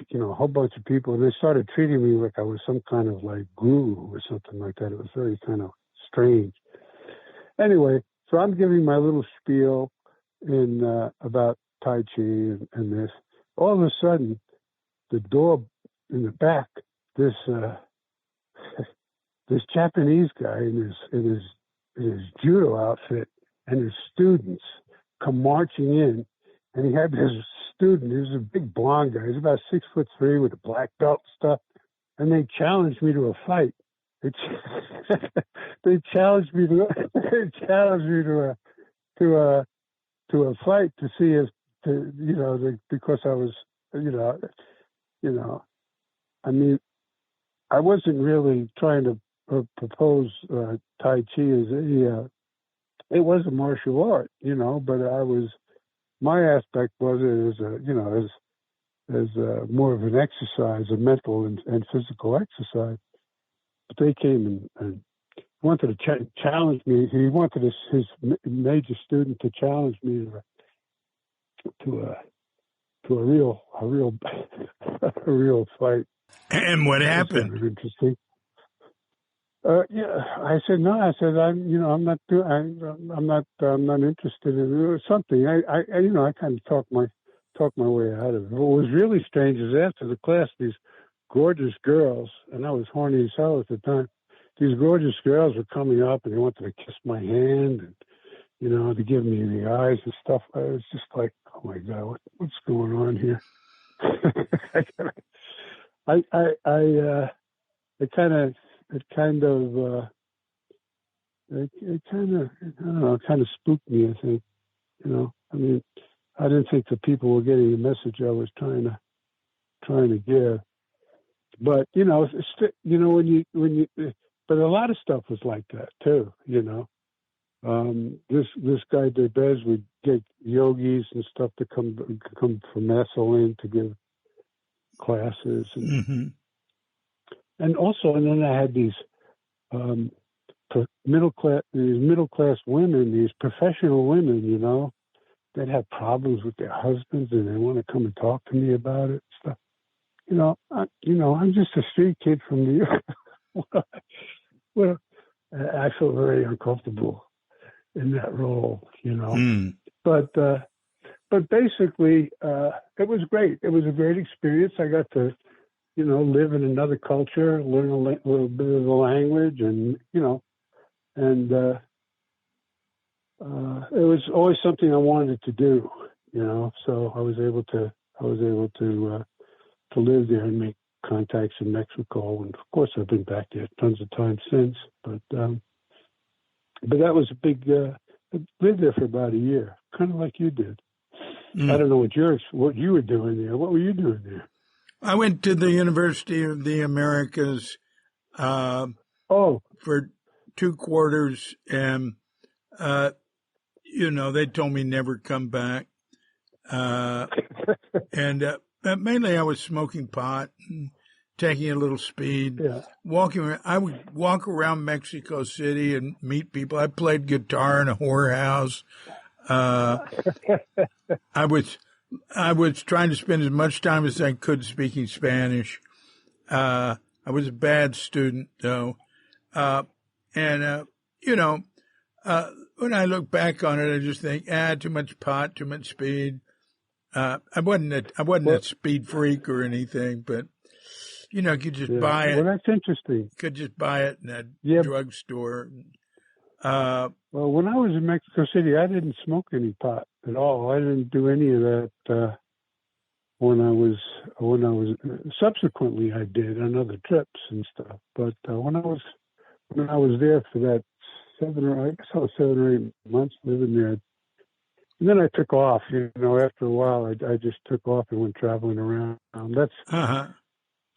people, and they started treating me like I was some kind of like guru or something like that. It was very kind of strange. Anyway, so I'm giving my little spiel in about Tai Chi and this. All of a sudden, the door in the back, this this Japanese guy in his judo outfit and his students come marching in, and he had this student. He was a big blonde guy. He's about 6'3" with a black belt and stuff, and they challenged me to a fight. They challenged me to a fight to see if because I was I mean, I wasn't really trying to propose Tai Chi as it was a martial art, but my aspect was it as more of an exercise, a mental and physical exercise. But they came and wanted to challenge me. He wanted his major student to challenge me to a real a real fight. And what happened? That was interesting. I said no. I said I'm not interested in something. I kind of talked my way out of it. What was really strange is after the class, these gorgeous girls, and I was horny as hell at the time. These gorgeous girls were coming up and they wanted to kiss my hand and to give me the eyes and stuff. I was just like, oh my God, what's going on here? It kind of spooked me. I think, I mean, I didn't think the people were getting the message I was trying to give. But but a lot of stuff was like that too. This guy DeBez would get yogis and stuff to come from Massillon to give classes, and then I had these middle class women, these professional women, that have problems with their husbands and they want to come and talk to me about it and stuff. I'm just a street kid from New York. Well, I feel very uncomfortable in that role, But basically, it was great. It was a great experience. I got to, live in another culture, learn a little bit of the language, and it was always something I wanted to do, So I was able to live there and make contacts in Mexico, and of course I've been back there tons of times since. But that was a big. I lived there for about a year, kind of like you did. I don't know what you were doing there. What were you doing there? I went to the University of the Americas for 2 quarters, and they told me never come back. And mainly I was smoking pot and taking a little speed. Yeah. Walking around, I would walk around Mexico City and meet people. I played guitar in a whorehouse. I was trying to spend as much time as I could speaking Spanish. I was a bad student, though. when I look back on it, I just think, too much pot, too much speed. I wasn't a speed freak or anything, but you could just buy it. Well, that's interesting. Could just buy it in a drugstore. Well, when I was in Mexico City, I didn't smoke any pot at all. I didn't do any of that. When I was subsequently, I did on other trips and stuff. But when I was there for that 7 or 8 months living there, and then I took off. After a while, I just took off and went traveling around. That's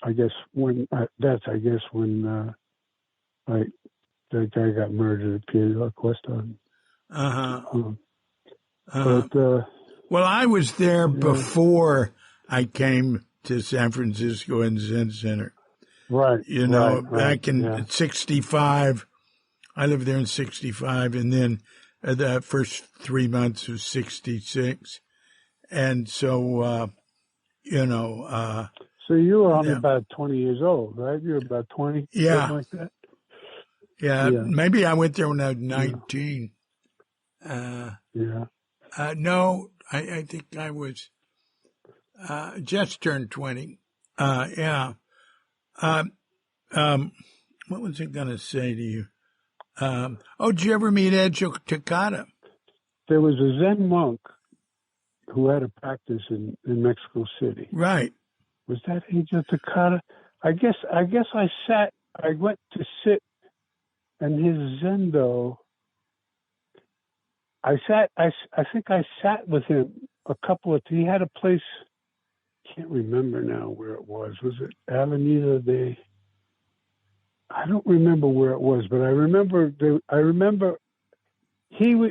I guess when that guy got murdered at Piedmont Cuesta. Well, I was there before I came to San Francisco and Zen Center. Right. Back in 65, I lived there in 65, and then the first 3 months of 66. And so, so you were only about 20 years old, right? You were about 20, something like that? Yeah, maybe I went there when I was 19. No, I think I was just turned 20. What was I going to say to you? Did you ever meet Ejo Takata? There was a Zen monk who had a practice in Mexico City. Right. Was that Ejo Takata? I went to sit in his zendo. I think I sat with him he had a place, can't remember now where it was. Was it Avenida de? I don't remember where it was, but I remember he was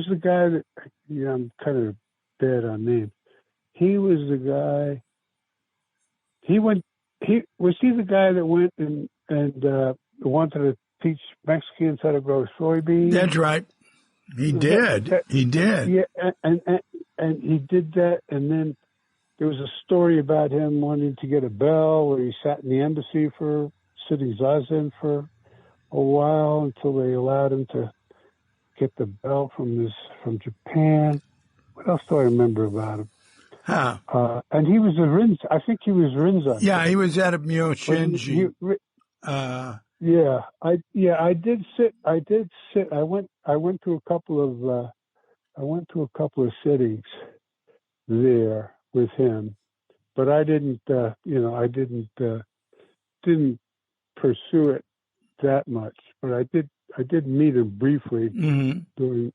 the guy that, I'm kind of bad on names. He was the guy, was he the guy that went and wanted to teach Mexicans how to grow soybeans? That's right. He did. Yeah, and he did that, and then there was a story about him wanting to get a bell where he sat in the embassy sitting zazen for a while until they allowed him to get the bell from Japan. What else do I remember about him? And he was I think he was Rinzai. Yeah, he was out of Myoshinji. I did sit. I went to a couple of sittings there with him, but I didn't pursue it that much. But I did meet him briefly during.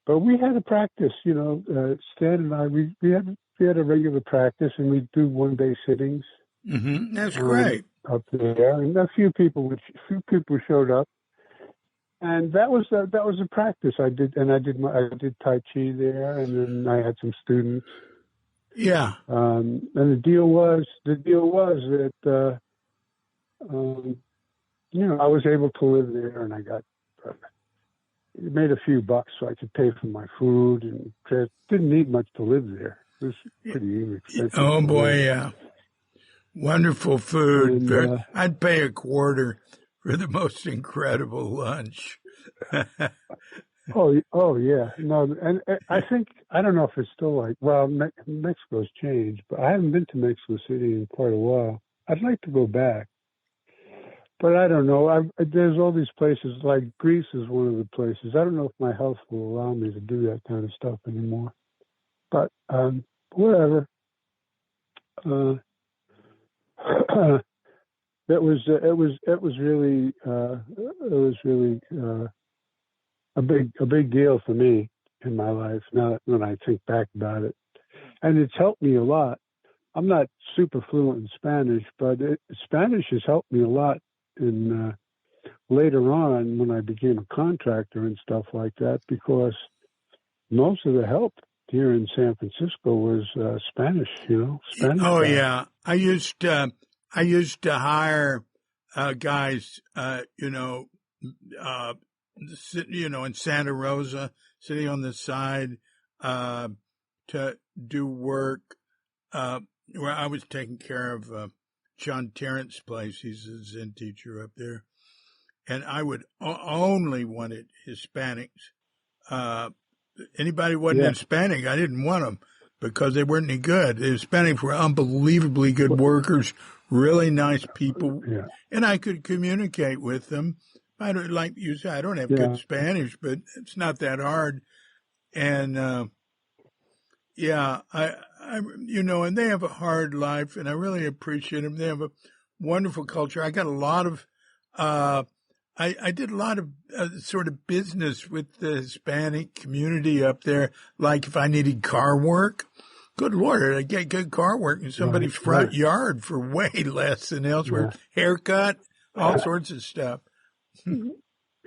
But we had a practice, Stan and I. We had a regular practice, and we'd do one-day sittings. Mm-hmm. That's great. Up there, and a few people showed up, and that was a practice I did, and I did Tai Chi there, and then I had some students. Yeah. And the deal was that I was able to live there, and I got made a few bucks so I could pay for my food, and didn't need much to live there. It was pretty inexpensive. Oh boy, yeah. Wonderful food. And, I'd pay a quarter for the most incredible lunch. Oh yeah. No, and I think, I don't know if it's still like, well, Mexico's changed, but I haven't been to Mexico City in quite a while. I'd like to go back, but I don't know. There's all these places, like Greece is one of the places. I don't know if my health will allow me to do that kind of stuff anymore, but whatever. It was really a big deal for me in my life now when I think back about it, and it's helped me a lot. I'm not super fluent in Spanish, but Spanish has helped me a lot in later on when I became a contractor and stuff like that, because most of the help here in San Francisco was Spanish. Spanish. Oh yeah, I used to hire guys, in Santa Rosa, sitting on the side, to do work, where I was taking care of John Terrence's place. He's a Zen teacher up there. And I would only wanted Hispanics. Anybody wasn't Hispanic, I didn't want them because they weren't any good. The Hispanics were unbelievably good workers, really nice people, and I could communicate with them. I don't, like you said, I don't have good Spanish, but it's not that hard. And I, and they have a hard life, and I really appreciate them. They have a wonderful culture. I got a lot of, I did a lot of sort of business with the Hispanic community up there. Like if I needed car work, good Lord, I get good car work in somebody's front yard for way less than elsewhere. Haircut, all sorts of stuff.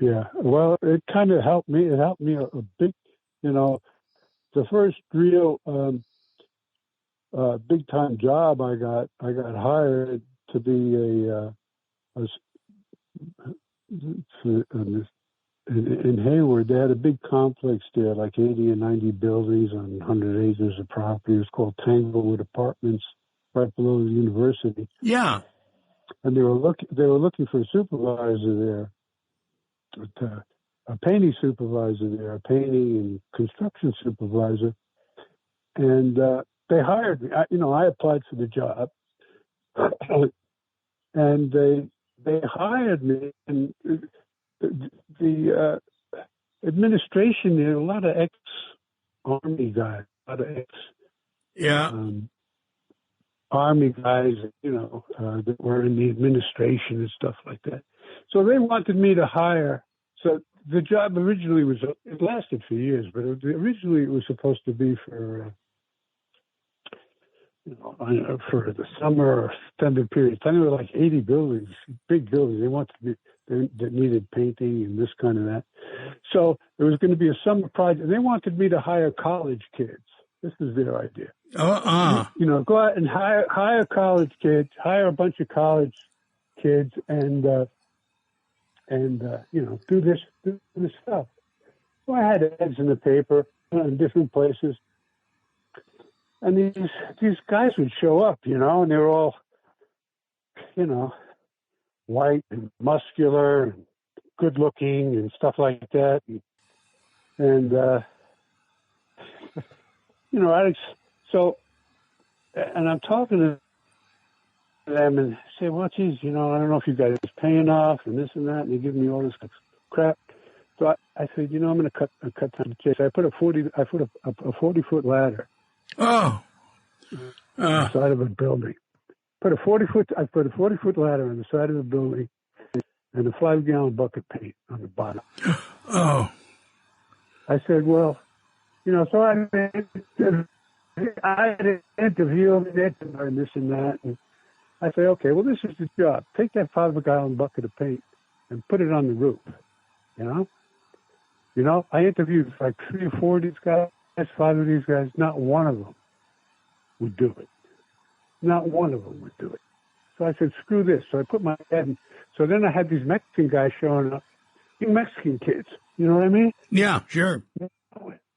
Yeah. Well, it kind of helped me. It helped me a big, the first real big time job I got hired to be in Hayward. They had a big complex there, like 80 and 90 buildings on 100 acres of property. It was called Tanglewood Apartments, right below the university. Yeah. And they were looking for a supervisor there, a painting supervisor there, a painting and construction supervisor. And they hired me. I applied for the job, and they hired me. And the administration there, a lot of ex-Army guys, Army guys, that were in the administration and stuff like that. So they wanted me to hire. So the job originally it lasted for years, but originally it was supposed to be for the summer or extended period of time. There were like 80 buildings, big buildings. That needed painting and this kind of that. So it was going to be a summer project. And they wanted me to hire college kids. This is their idea. Go out and hire college kids, hire a bunch of college kids, and do this stuff. So I had ads in the paper in different places. And these guys would show up, and they were all, white and muscular and good looking and stuff like that. And and I'm talking to them and say, well, geez, I don't know if you guys are paying off and this and that. And they give me all this crap. So I said, I'm going to cut time to chase. I put a 40-foot ladder. Oh. On the side of a building. I put a 40-foot ladder on the side of the building and a 5-gallon bucket of paint on the bottom. Oh. I said, well, so I had an interview and this and that. And I said, okay, well, this is the job. Take that 5-gallon bucket of paint and put it on the roof, I interviewed like 3 or 4 of these guys, 5 of these guys. Not one of them would do it. Not one of them would do it. So I said, screw this. So I put my head in. So then I had these Mexican guys showing up. These Mexican kids. You know what I mean? Yeah, sure.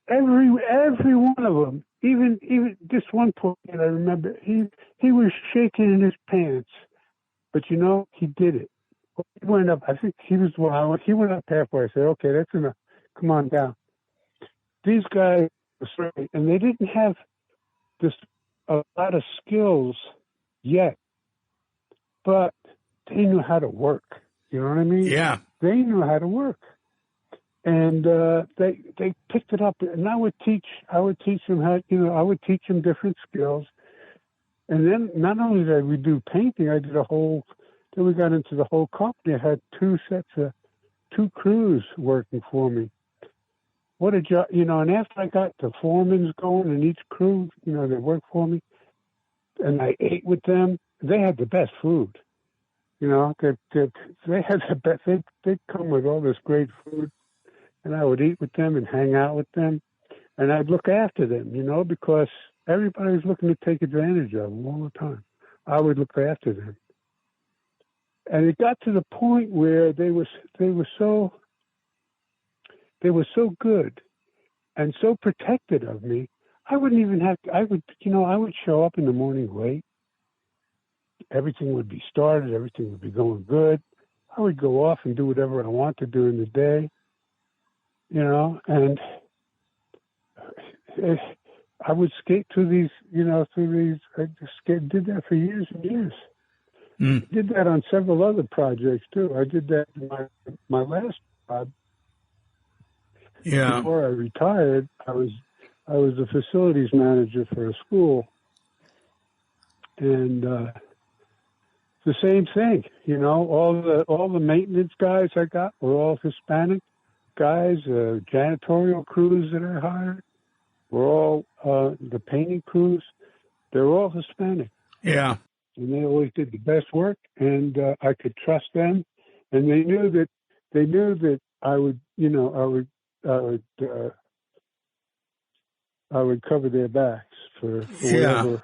Every one of them, even this one poor kid, I remember, he was shaking in his pants. But he did it. He went up, I think he went up halfway. I said, okay, that's enough. Come on down. These guys were straight, and they didn't have a lot of skills yet, but they knew how to work. You know what I mean? Yeah. They knew how to work, and they picked it up. And I would teach them how. I would teach them different skills, and then not only did we do painting, I did Then we got into the whole company. I had 2 crews working for me. What a job, and after I got the foremans going in each crew, they worked for me, and I ate with them. They had the best food. They had the best, they'd come with all this great food, and I would eat with them and hang out with them, and I'd look after them, because everybody was looking to take advantage of them all the time. I would look after them. And it got to the point where they were so good and so protected of me. I wouldn't even have to, I would show up in the morning late. everything would be started, everything would be going good. I would go off and do whatever I want to do in the day, and I would skate through these. I just did that for years and years. I did that on several other projects too. I did that in my last job. Yeah. Before I retired, I was the facilities manager for a school, and the same thing. All the maintenance guys I got were all Hispanic guys. Janitorial crews that I hired were all the painting crews. They're all Hispanic. Yeah. And they always did the best work, and I could trust them. And they knew that I would cover their backs for whatever,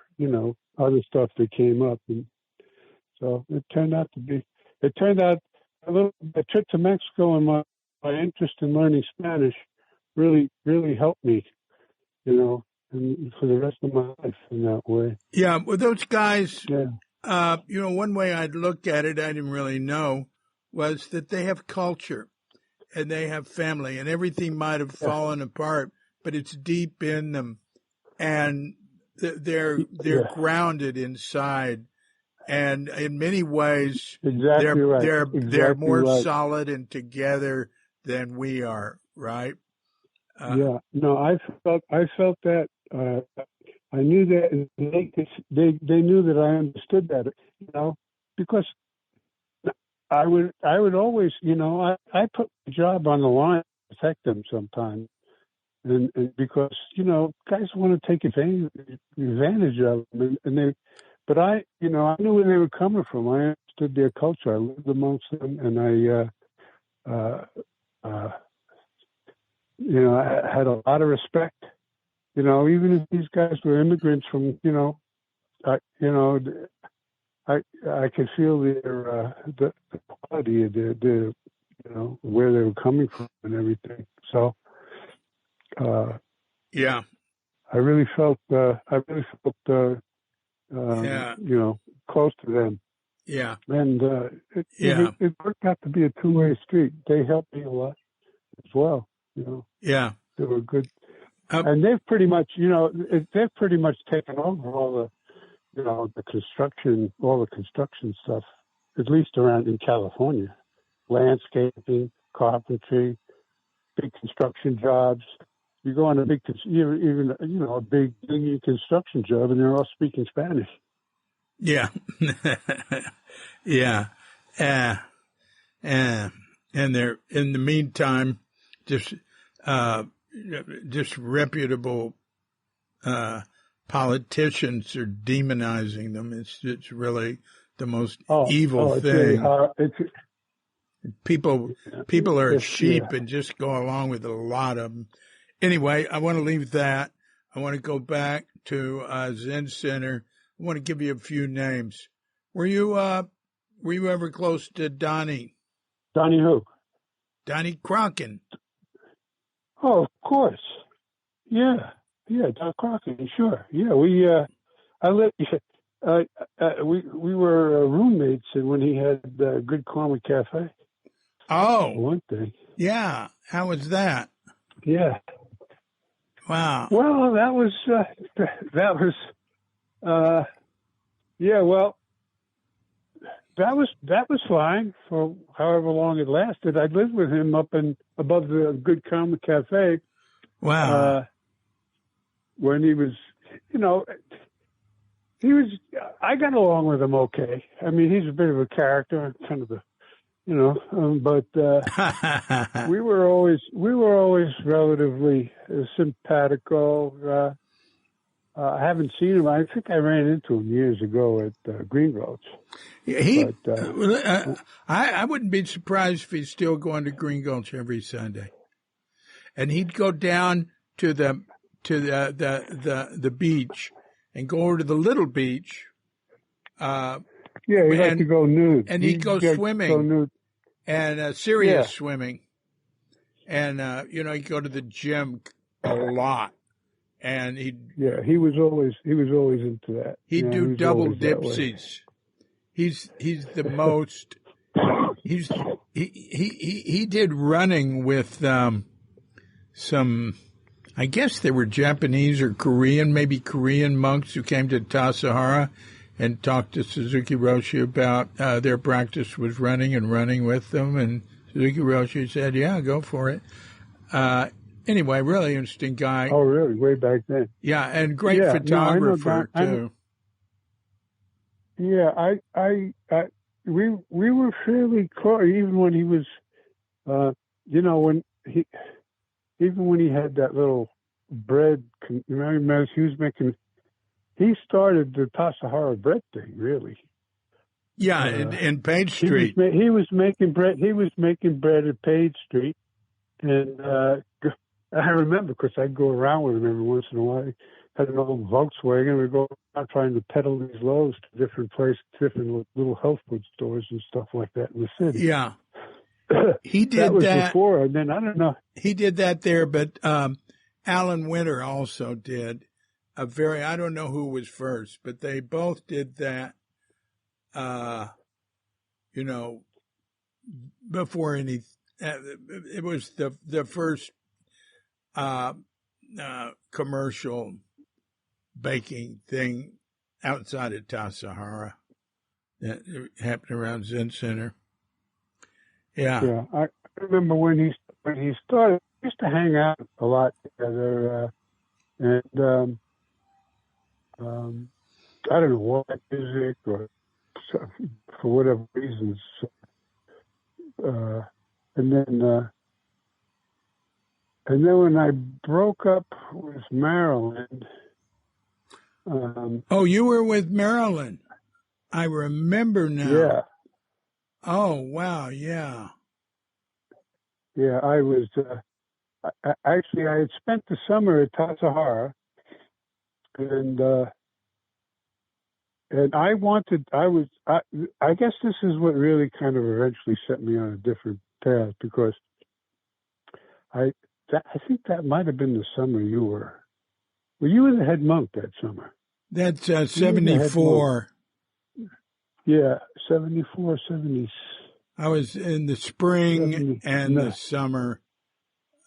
other stuff that came up. And so it turned out a trip to Mexico and my interest in learning Spanish really, really helped me, and for the rest of my life in that way. Yeah. Well, those guys, one way I'd look at it, I didn't really know, was that they have culture and they have family, and everything might have fallen apart, but it's deep in them, and they're grounded inside, and in many ways, they're more solid and together than we are, right? No, I felt that. I knew that they knew that I understood that, because I would always, I put my job on the line to protect them sometimes, and because guys want to take advantage of them, but I knew where they were coming from. I understood their culture. I lived amongst them, and I had a lot of respect. Even if these guys were immigrants from, I could feel the quality of their where they were coming from and everything. So, I really felt close to them. Yeah, and it worked out to be a two-way street. They helped me a lot as well. Yeah, they were good, and they've pretty much taken over all the. The construction stuff, at least around in California, landscaping, carpentry, big construction jobs. You go on a big construction job, and they're all speaking Spanish. Yeah, yeah, and they're in the meantime just reputable. Politicians are demonizing them. It's really the most evil thing. People are sheep and just go along with a lot of them. Anyway, I want to leave that. I want to go back to Zen Center. I want to give you a few names. Were you ever close to Donnie? Donnie who? Donnie Crocken. Oh, of course. Yeah. Yeah, Don Crockett, sure. Yeah, we were roommates when he had Good Karma Cafe. Oh, one thing. Yeah, how was that? Yeah. Wow. Well, that was that was fine for however long it lasted. I lived with him up above the Good Karma Cafe. Wow. When he was, I got along with him okay. I mean, he's a bit of a character, kind of but we were always relatively simpatico. I haven't seen him. I think I ran into him years ago at Green Gulch. I wouldn't be surprised if he's still going to Green Gulch every Sunday, and he'd go down to the beach and go over to the little beach. He'd like to go nude. And he'd go swimming and serious swimming. And, he'd go to the gym a lot. And he was always into that. He'd do double dipsies. he's the most. He did running with some. I guess they were Japanese or Korean, maybe Korean monks who came to Tassajara and talked to Suzuki Roshi about their practice was running and running with them. And Suzuki Roshi said, yeah, go for it. Anyway, really interesting guy. Oh, really? Way back then. Yeah, and great photographer, too. Yeah, we were fairly close, even when he was, even when he had that little bread, remember, he started the Tassajara bread thing, really. Yeah, in Page Street. He was making bread at Page Street. And I remember, because I'd go around with him every once in a while. Had an old Volkswagen. We'd go out trying to peddle these loaves to different places, different little health food stores and stuff like that in the city. Yeah. He did that. Was before, and then I don't know. He did that there, but Alan Winter also did I don't know who was first, but they both did that, before any, it was the first commercial baking thing outside of Tassajara that happened around Zen Center. Yeah. Yeah. I remember when he started, we used to hang out a lot together, and I don't know what music or for whatever reasons. And then when I broke up with Marilyn. You were with Marilyn. I remember now. Yeah. Oh, wow. Yeah. Yeah, I was, actually, I had spent the summer at Tassajara, and I guess this is what really kind of eventually set me on a different path, because I think that might have been the summer you were the head monk that summer. That's 74. Yeah, 74, 70. I was in the spring and the summer.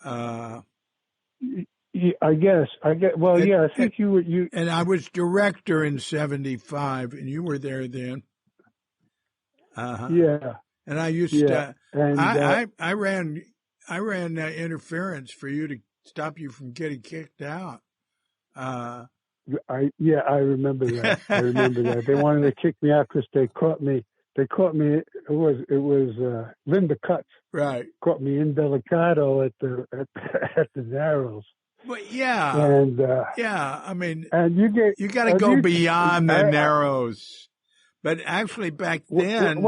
I guess. Well, I think you were. And I was director in 75, and you were there then. Yeah. And I used to. And I ran interference for you to stop you from getting kicked out. I remember that. They wanted to kick me out because they caught me. It was Linda Cutts. Right. Caught me indelicado at the Narrows. But yeah. And I mean, and you got to go beyond the Narrows. But actually, back then,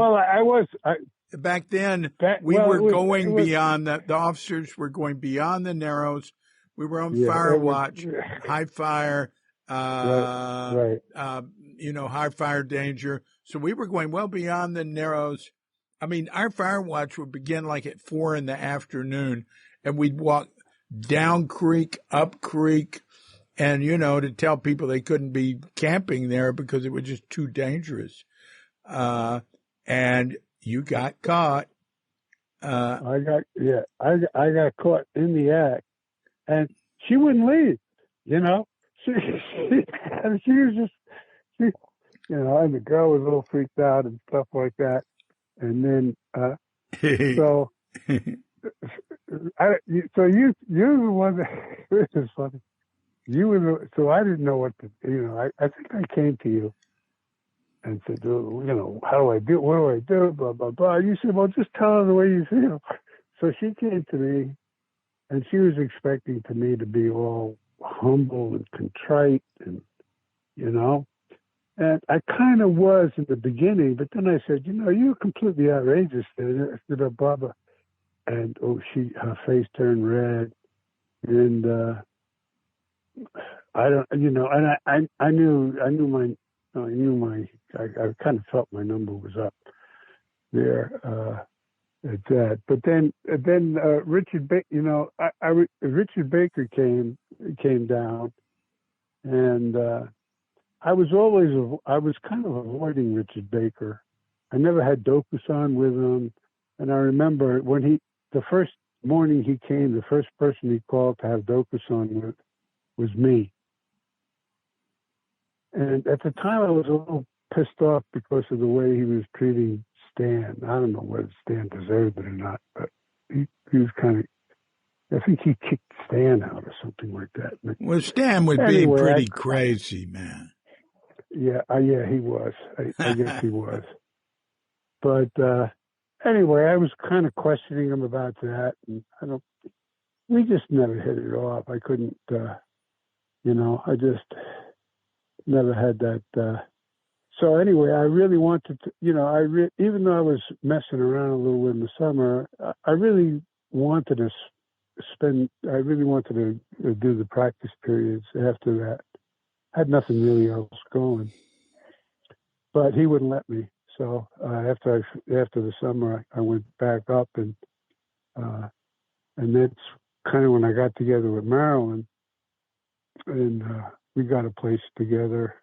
back then we were going beyond that. The officers were going beyond the Narrows. We were on fire watch, high fire, high fire danger. So we were going well beyond the Narrows. I mean, our fire watch would begin like at 4 p.m, and we'd walk down creek, up creek, and, to tell people they couldn't be camping there because it was just too dangerous. And you got caught. I got caught in the act, and she wouldn't leave, She was just, and the girl was a little freaked out and stuff like that. And then, so you were the one that, this is funny. So I didn't know what to, I think I came to you and said, how do I do, what do I do, blah, blah, blah. You said, well, just tell her the way you feel. So she came to me, and she was expecting me to be all humble and contrite and, and I kind of was in the beginning, but then I said, you're completely outrageous there, Barbara. And her face turned red, and I don't, and I kind of felt my number was up there at that. But then Richard Baker came down, and I was kind of avoiding Richard Baker I never had Dokusan with him. And I remember the first morning he came, the first person he called to have Dokusan with was me. And at the time I was a little pissed off because of the way he was treating Stan. I don't know whether Stan deserved it or not, but he was kind of, I think he kicked Stan out or something like that. Well, Stan would be pretty crazy, man. Yeah, he was. I guess he was. But anyway, I was kind of questioning him about that, and we just never hit it off. I couldn't, I just never had that. So anyway, I really wanted to, even though I was messing around a little in the summer, I really wanted to do the practice periods after that. I had nothing really else going, but he wouldn't let me. So after the summer, I went back up, and that's kind of when I got together with Marilyn, and we got a place together,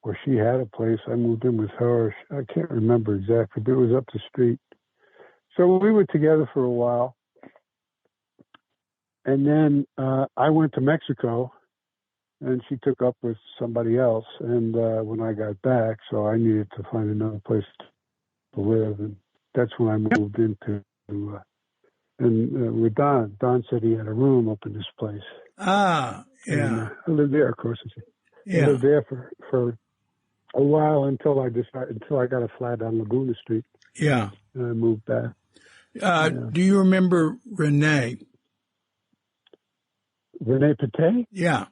or she had a place. I moved in with her. I can't remember exactly, but it was up the street. So we were together for a while, and then I went to Mexico, and she took up with somebody else. And when I got back, so I needed to find another place to live, and that's when I moved into. And with Don said he had a room up in this place. Ah, yeah. And, I lived there, of course. Yeah. I lived there for a while until I got a flat on Laguna Street. Yeah. And I moved back. Do you remember Renee? Renee Pate? Yeah.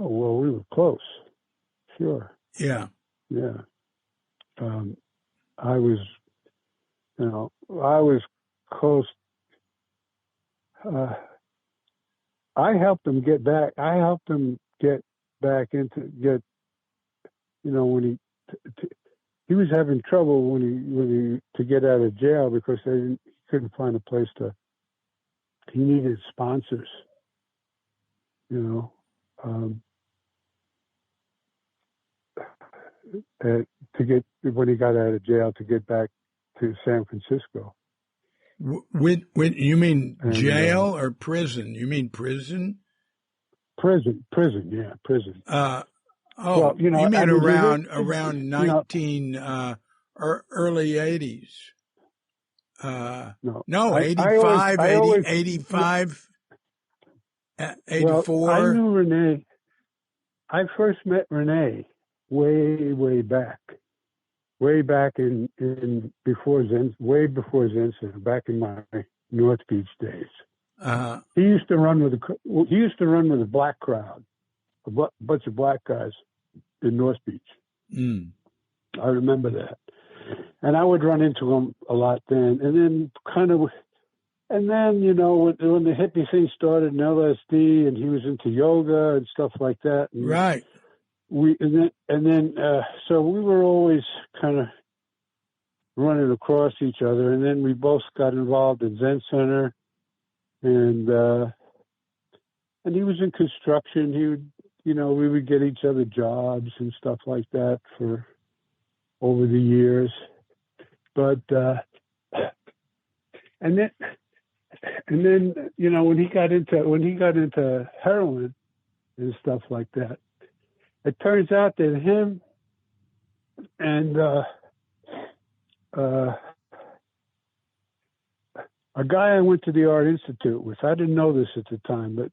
Oh, well, we were close. Sure. Yeah. Yeah. I was close. I helped him get back. When he was having trouble to get out of jail because he couldn't find a place he needed sponsors, to get, when he got out of jail, to get back to San Francisco. You mean jail or prison? You mean prison? Prison, yeah, prison. Well, you mean around early 80s? No, 85, 85, 84. Well, I knew Renee. I first met Renee way back in before Zen Center, back in my North Beach days. He used to run with a black crowd, a bunch of black guys in North Beach. Mm. I remember that, and I would run into him a lot then. And then when the hippie thing started in LSD, and he was into yoga and stuff like that. And right. So we were always kind of running across each other, and then we both got involved in Zen Center, and he was in construction. He would, we would get each other jobs and stuff like that for over the years. But and then when he got into heroin and stuff like that, it turns out that him and a guy I went to the Art Institute with, I didn't know this at the time, but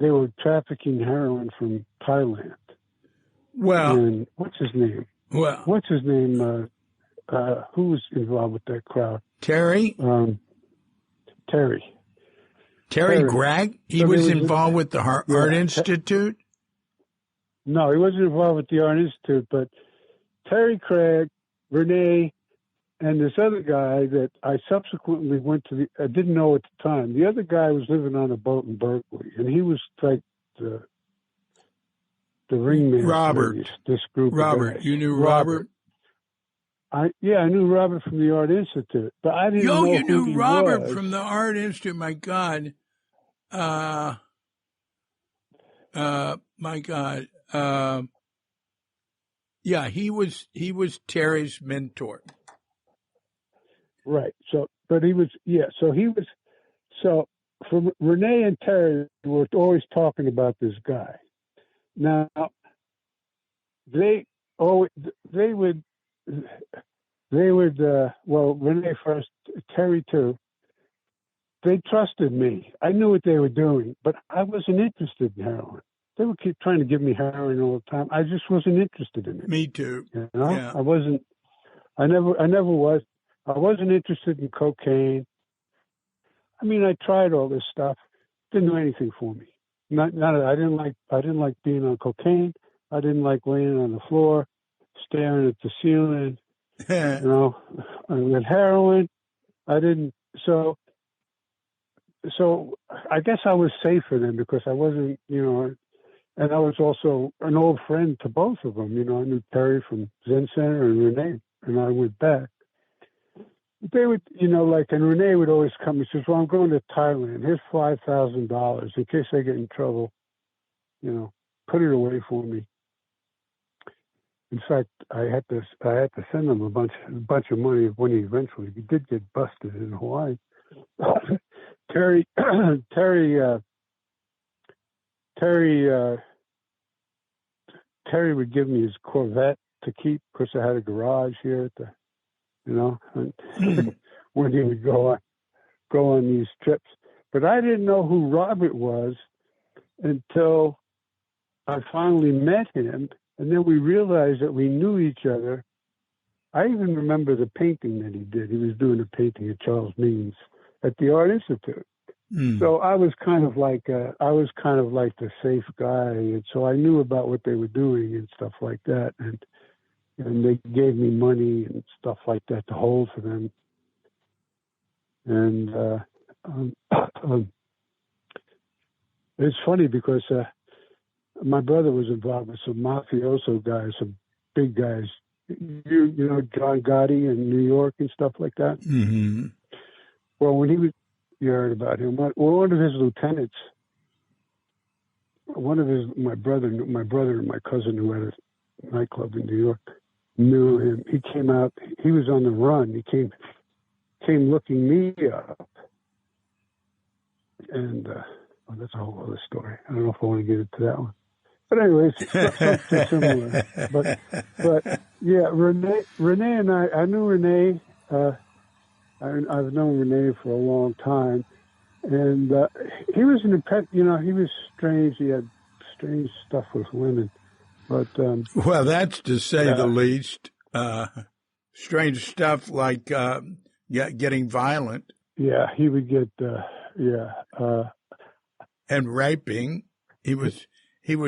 they were trafficking heroin from Thailand. Well, and what's his name? Who was involved with that crowd? Terry? Terry Gregg? He was involved with the Art Institute? No, he wasn't involved with the Art Institute, but Terry Craig, Renee, and this other guy that I subsequently I didn't know at the time. The other guy was living on a boat in Berkeley, and he was like the ringmaster. Robert. Of this group. Robert. Of guys. You knew Robert? I knew Robert from the Art Institute, but I didn't know you who knew he Robert was. from the Art Institute. My God. My God. Yeah, he was Terry's mentor. Right. So, but he was, so for Renee and Terry were always talking about this guy. Now, they always, they would, well, Renee first, Terry too, they trusted me. I knew what they were doing, but I wasn't interested in heroin. They would keep trying to give me heroin all the time. I just wasn't interested in it. Me too. You know, Yeah. I never was. I wasn't interested in cocaine. I mean, I tried all this stuff. Didn't do anything for me. I didn't like being on cocaine. I didn't like laying on the floor, staring at the ceiling. You know, with heroin, I didn't. So I guess I was safer then because I wasn't, you know, and I was also an old friend to both of them. You know, I knew Terry from Zen Center and Renee, and I went back. They would, you know, like, and Renee would always come and says, well, I'm going to Thailand. Here's $5,000 in case I get in trouble. You know, put it away for me. In fact, I had to send him a bunch of money when he did get busted in Hawaii. Terry would give me his Corvette to keep because I had a garage here at the, you know, and when he would go on these trips. But I didn't know who Robert was until I finally met him, and then we realized that we knew each other. I even remember the painting that he did. He was doing a painting of Charles Means at the Art Institute. So I was kind of like the safe guy, and so I knew about what they were doing and stuff like that, and they gave me money and stuff like that to hold for them. And it's funny because my brother was involved with some mafioso guys, some big guys, you know, John Gotti in New York and stuff like that. Mm-hmm. Well, when he was, you heard about him. One of his lieutenants, my brother and my cousin who had a nightclub in New York knew him. He came out. He was on the run. He came looking me up, and that's a whole other story. I don't know if I want to get into that one. But anyways, something similar. But yeah, Renee and I knew Renee. I've known Renee for a long time, and he was he was strange. He had strange stuff with women, but well, that's to say the least. Strange stuff like getting violent. Yeah, he would get and raping. He was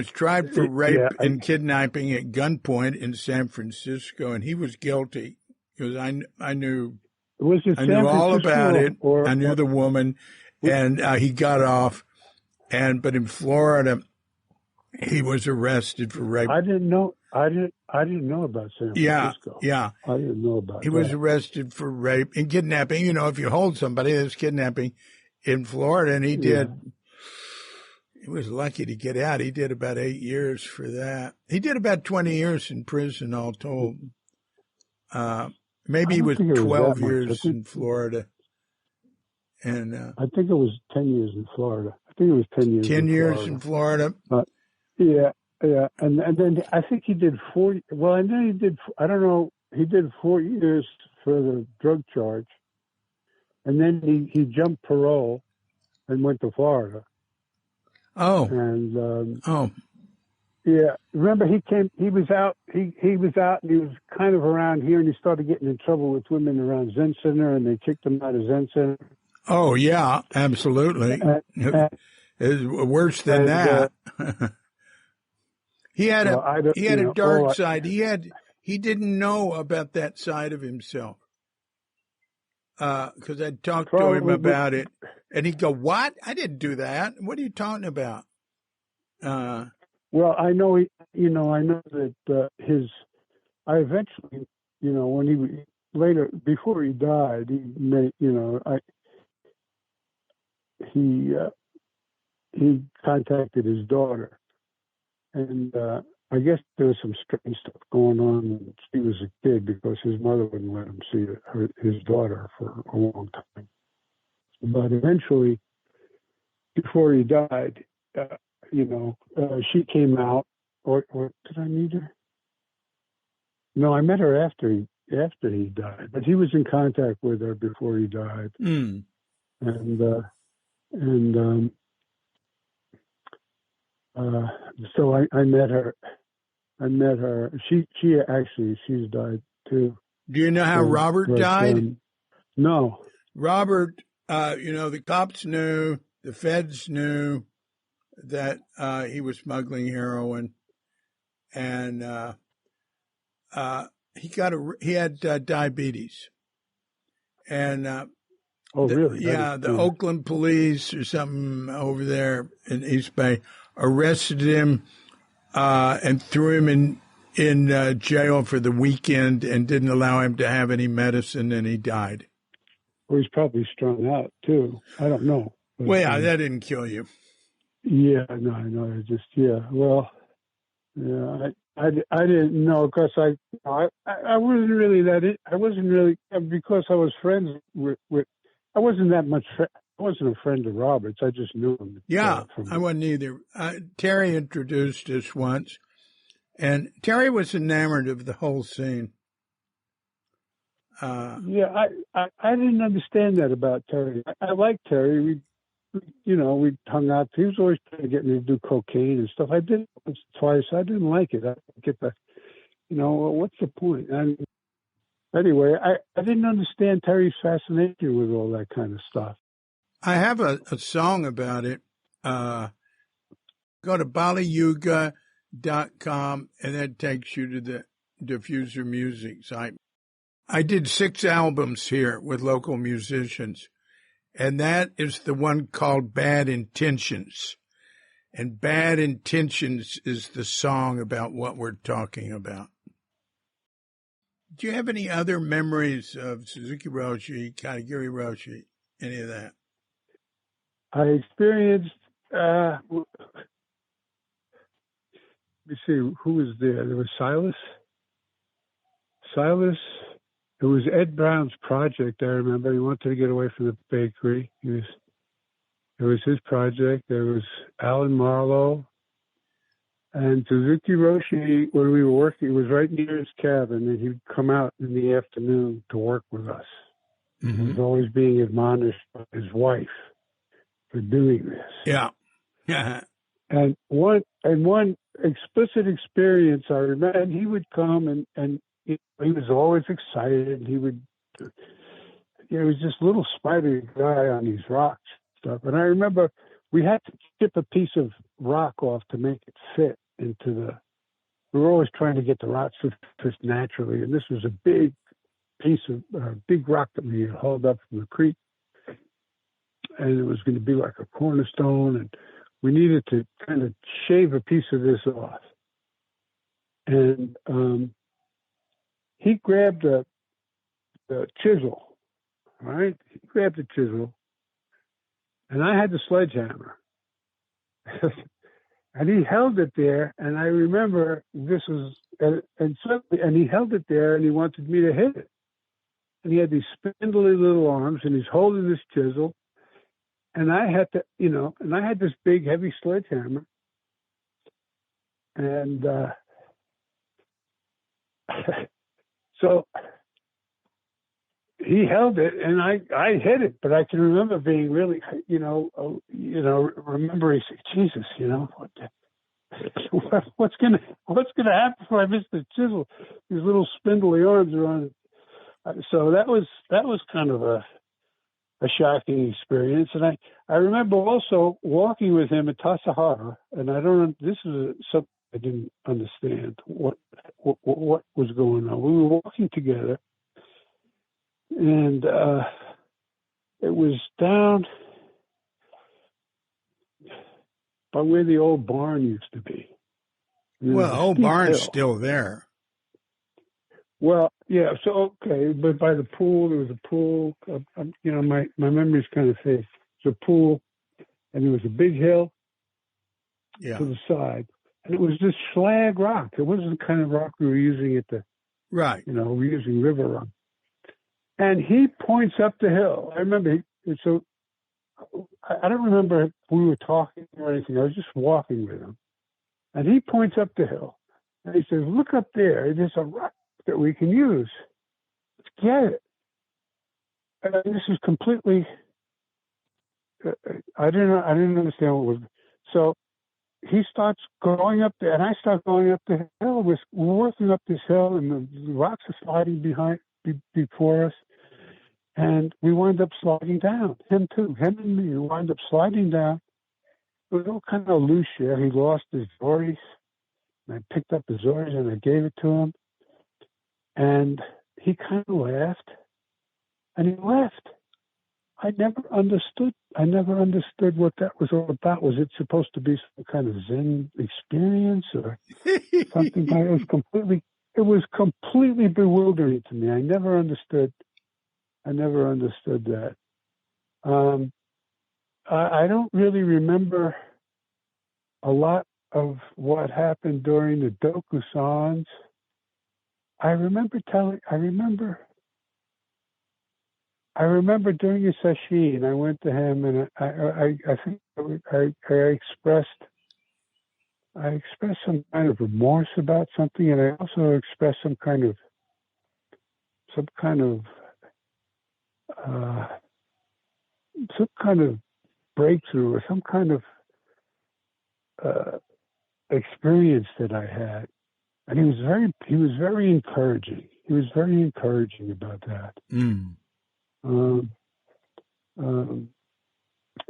tried for rape and kidnapping at gunpoint in San Francisco, and he was guilty because I knew. I knew all about it. I knew the woman, and he got off. But in Florida, he was arrested for rape. I didn't know about San Francisco. Yeah. I didn't know about. He was arrested for rape and kidnapping. You know, if you hold somebody, that's kidnapping in Florida, and he did. He was lucky to get out. He did about 8 years for that. He did about 20 years in prison, all told. Maybe he was 12 years in Florida. And I think it was 10 years in Florida. I think it was 10 years. 10 years in Florida. Yeah. And then I think he did 4. Well, and then he did. I don't know. He did 4 years for the drug charge, and then he jumped parole and went to Florida. Oh. And yeah. Remember, he was out, and he was kind of around here, and he started getting in trouble with women around Zen Center, and they kicked him out of Zen Center. Oh, yeah, absolutely. It's worse than that. He had a dark side. He didn't know about that side of himself. Because I'd talk to him about it, and he'd go, "What? I didn't do that. What are you talking about?" Well, I know that I eventually, when before he died, he contacted his daughter, and I guess there was some strange stuff going on when he was a kid because his mother wouldn't let him see his daughter for a long time. But eventually, before he died, she came out. Or did I meet her? No, I met her after he died. But he was in contact with her before he died, and so I met her. She's died too. Do you know how Robert died? No. Robert, the cops knew, the feds knew that he was smuggling heroin, and he had diabetes, and really? Yeah, the Oakland police or something over there in East Bay arrested him and threw him in jail for the weekend and didn't allow him to have any medicine, and he died. Well, he's probably strung out too. I don't know. But, well, yeah, that didn't kill you. Yeah, no, I know. Well, yeah, I didn't know because I wasn't really I wasn't really, because I was friends with I wasn't that much. I wasn't a friend of Robert's. I just knew him. Yeah, I wasn't either. Terry introduced us once, and Terry was enamored of the whole scene. Yeah, I didn't understand that about Terry. I liked Terry. We hung out. He was always trying to get me to do cocaine and stuff. I did it once, twice. I didn't like it. I didn't get the, what's the point? And anyway, I didn't understand Terry's fascination with all that kind of stuff. I have a song about it. Go to BaliYuga.com, and that takes you to the Diffuser Music site. I did 6 albums here with local musicians, and that is the one called Bad Intentions. And Bad Intentions is the song about what we're talking about. Do you have any other memories of Suzuki Roshi, Katagiri Roshi, any of that? I experienced, let me see, who was there? There was Silas. It was Ed Brown's project, I remember. He wanted to get away from the bakery. It was his project. There was Alan Marlowe and Suzuki Roshi. When we were working, it was right near his cabin, and he'd come out in the afternoon to work with us. Mm-hmm. He was always being admonished by his wife for doing this. Yeah. And one explicit experience I remember, and he would come and he was always excited, and he would, he was this little spidery guy on these rocks and stuff. And I remember we had to chip a piece of rock off to make it fit into we were always trying to get the rocks to fit naturally. And this was a big piece of, big rock that we had hauled up from the creek. And it was going to be like a cornerstone, and we needed to kind of shave a piece of this off. And he grabbed the chisel, all right? He grabbed the chisel, and I had the sledgehammer. And he held it there, and I remember this was, and he held it there, and he wanted me to hit it. And he had these spindly little arms, and he's holding this chisel, and I had to, and I had this big, heavy sledgehammer, and so he held it, and I hit it, but I can remember being really, remembering, Jesus, what's gonna happen if I miss the chisel? These little spindly arms are on it. So that was kind of a shocking experience, and I remember also walking with him at Tassa Harbor, and this is something I didn't understand what was going on. We were walking together, and it was down by where the old barn used to be. Well, the old barn's still there. Well, yeah. So okay, but by the pool, there was a pool. My memory's kind of fake. There's a pool, and there was a big hill to the side. And it was this slag rock. It wasn't the kind of rock we were using at the, Right. we're using river rock. And he points up the hill. I remember, so I don't remember if we were talking or anything. I was just walking with him. And he points up the hill. And he says, look up there. There's a rock that we can use. Let's get it. And this is completely, I didn't understand what was. So he starts going up there, and I start going up the hill. We're working up this hill, and the rocks are sliding before us. And we wind up sliding down. Him too. Him and me. We wind up sliding down. It was all kind of loose here. He lost his Zoris. And I picked up his Zoris and I gave it to him. And he kind of laughed. And he left. I never understood what that was all about. Was it supposed to be some kind of Zen experience or something? It was completely bewildering to me. I never understood that. I don't really remember a lot of what happened during the Dokusan's. I remember during a session, I went to him and I think I expressed some kind of remorse about something, and I also expressed some kind of breakthrough or some kind of experience that I had, and he was very encouraging. He was very encouraging about that.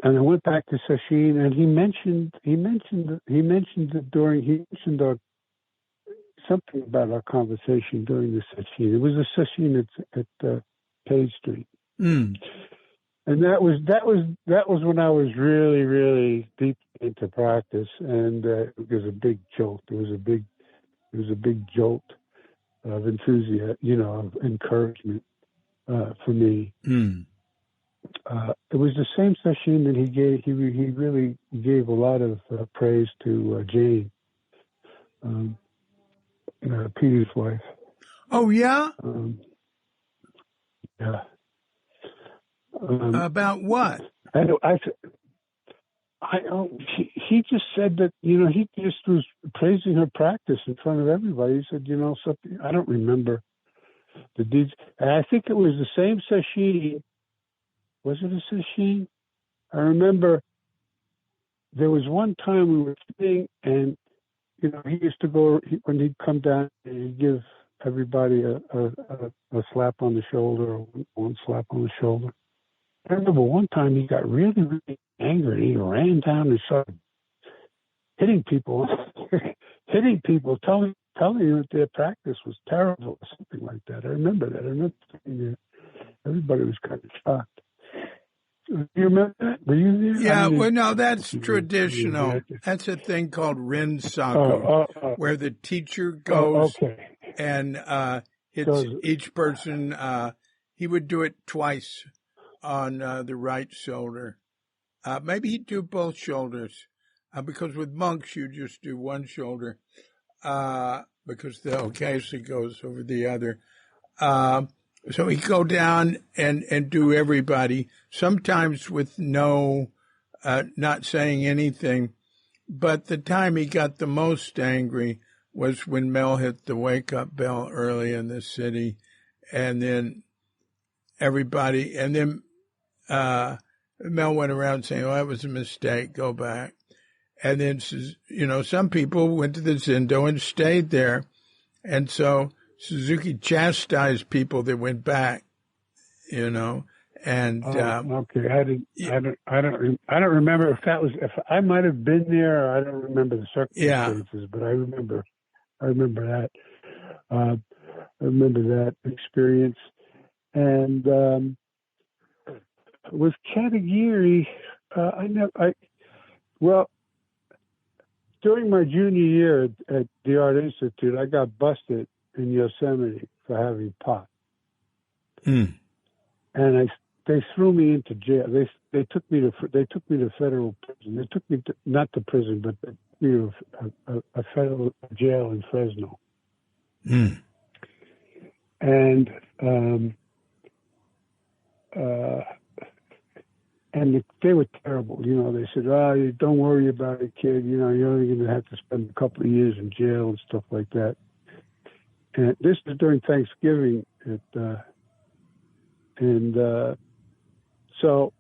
And I went back to Sesshin, and he mentioned something about our conversation during the Sesshin. It was a Sesshin at Page Street. And that was when I was really, really deep into practice, and it was a big jolt. It was a big jolt of enthusiasm, of encouragement for me. It was the same session that he gave. He really gave a lot of praise to Jane, Peter's wife. Oh yeah. Yeah. About what? He just said that, he just was praising her practice in front of everybody. He said, something, I don't remember the deeds. And I think it was the same session. Was it a session? I remember there was one time we were sitting, and, he used to go, when he'd come down, he'd give everybody a slap on the shoulder, or one slap on the shoulder. I remember one time he got really, really angry. He ran down and started hitting people, telling you that their practice was terrible or something like that. I remember that. I remember thinking everybody was kind of shocked. Do you remember that? Were you there? Yeah, well, no, that's traditional. That's a thing called Rinsaku, where the teacher goes and hits each person. He would do it twice on the right shoulder. Maybe he'd do both shoulders, because with monks you just do one shoulder, because the okasa goes over the other. So he'd go down and do everybody, sometimes with not saying anything. But the time he got the most angry was when Mel hit the wake-up bell early in the city, and then everybody, and then Mel went around saying, that was a mistake, go back. And then, some people went to the zendo and stayed there. And so Suzuki chastised people that went back, and okay. I don't remember if I might have been there, or I don't remember the circumstances, but I remember that. I remember that experience. And with Katagiri, during my junior year at the Art Institute, I got busted in Yosemite for having pot. And they threw me into jail. They took me to federal prison. They took me not to prison, but me to a federal jail in Fresno. And they were terrible. They said, "Oh, don't worry about it, kid. You're only going to have to spend a couple of years in jail and stuff like that." And this was during Thanksgiving, so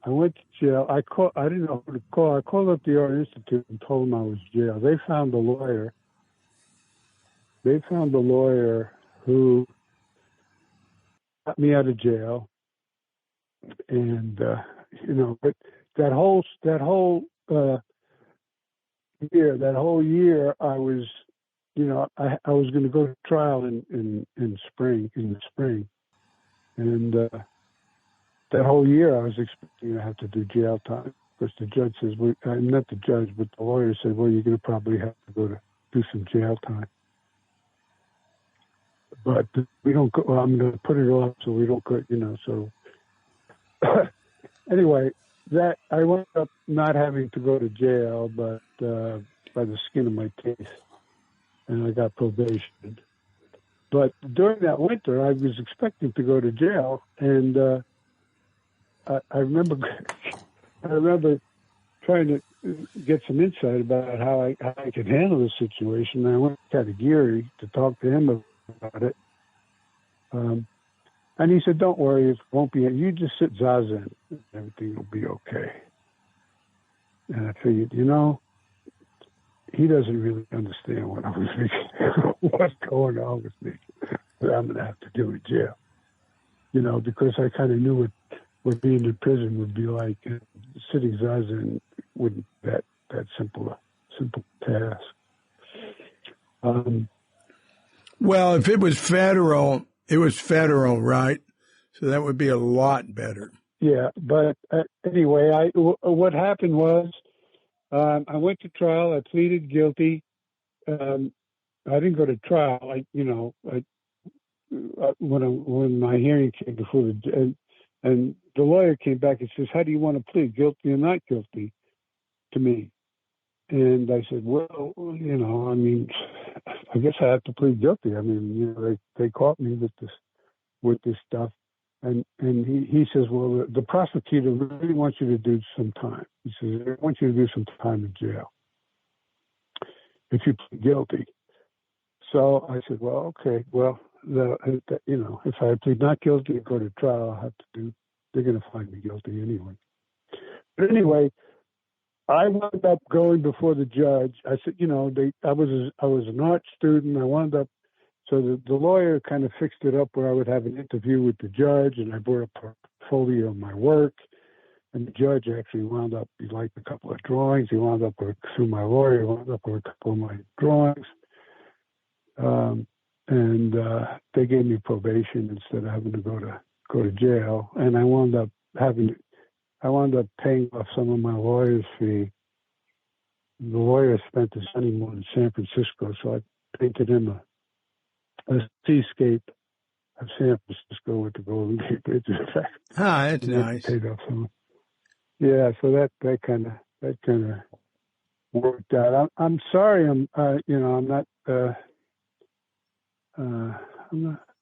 I went to jail. I didn't know who to call. I called up the Art Institute and told them I was in jail. They found a lawyer. Who got me out of jail. And but that whole year, I was, I was going to go to trial in the spring, and that whole year I was expecting to have to do jail time, because the judge says, not the judge, but the lawyer said, "Well, you're going to probably have to go to do some jail time." But we don't go. Well, I'm going to put it off so we don't go. So. Anyway, that I wound up not having to go to jail, but by the skin of my teeth, and I got probation. But during that winter, I was expecting to go to jail, and I remember trying to get some insight about how I could handle the situation. And I went to Gary to talk to him about it. And he said, "Don't worry, it won't be. You just sit zazen, and everything will be okay." And I figured, he doesn't really understand what I was thinking, what's going on with me, that I'm going to have to do in jail. Because I kind of knew what being in prison would be like. And sitting zazen wouldn't be that simple task. Well, if it was federal, right? So that would be a lot better. Yeah, but anyway, what happened was I went to trial. I pleaded guilty. I didn't go to trial. When my hearing came before the judge, and the lawyer came back and says, "How do you want to plead, guilty or not guilty?" to me. And I said, "Well, I guess I have to plead guilty. They caught me with this stuff." And he says, "Well, the prosecutor really wants you to do some time." He says, "I want you to do some time in jail if you plead guilty." So I said, "Well, okay. Well, if I plead not guilty and go to trial, they're going to find me guilty anyway." But anyway, I wound up going before the judge. I said, I was an art student. I wound up, so the lawyer kind of fixed it up where I would have an interview with the judge, and I brought a portfolio of my work. And the judge actually wound up, he liked a couple of drawings. He wound up through my lawyer, he wound up with a couple of my drawings. And they gave me probation instead of having to go to jail. And I wound up paying off some of my lawyer's fee. The lawyer spent his honeymoon in San Francisco, so I painted him a seascape of San Francisco with the Golden Gate Bridge effect. That's nice. Paid off some. Yeah, so that kind of worked out. I'm sorry. I'm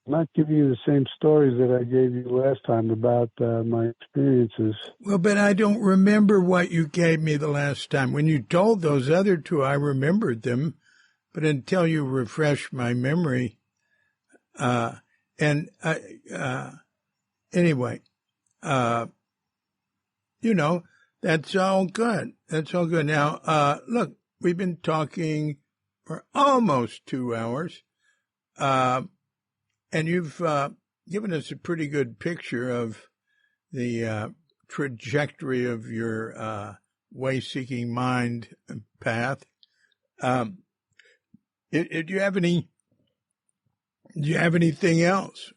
not giving you the same stories that I gave you last time about my experiences. Well, but I don't remember what you gave me the last time. When you told those other two, I remembered them, but until you refresh my memory, anyway, that's all good. That's all good. Now, look, we've been talking for almost 2 hours. And you've given us a pretty good picture of the trajectory of your way-seeking mind path. Do you have anything else?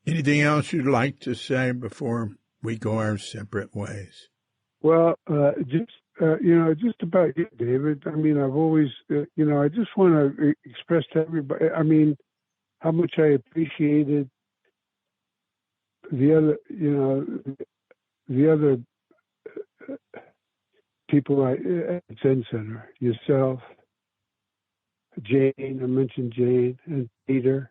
Anything else you'd like to say before we go our separate ways? Well, just about you, David. I've always, I just want to express to everybody, how much I appreciated the other people at Zen Center, yourself, Jane, I mentioned Jane, and Peter,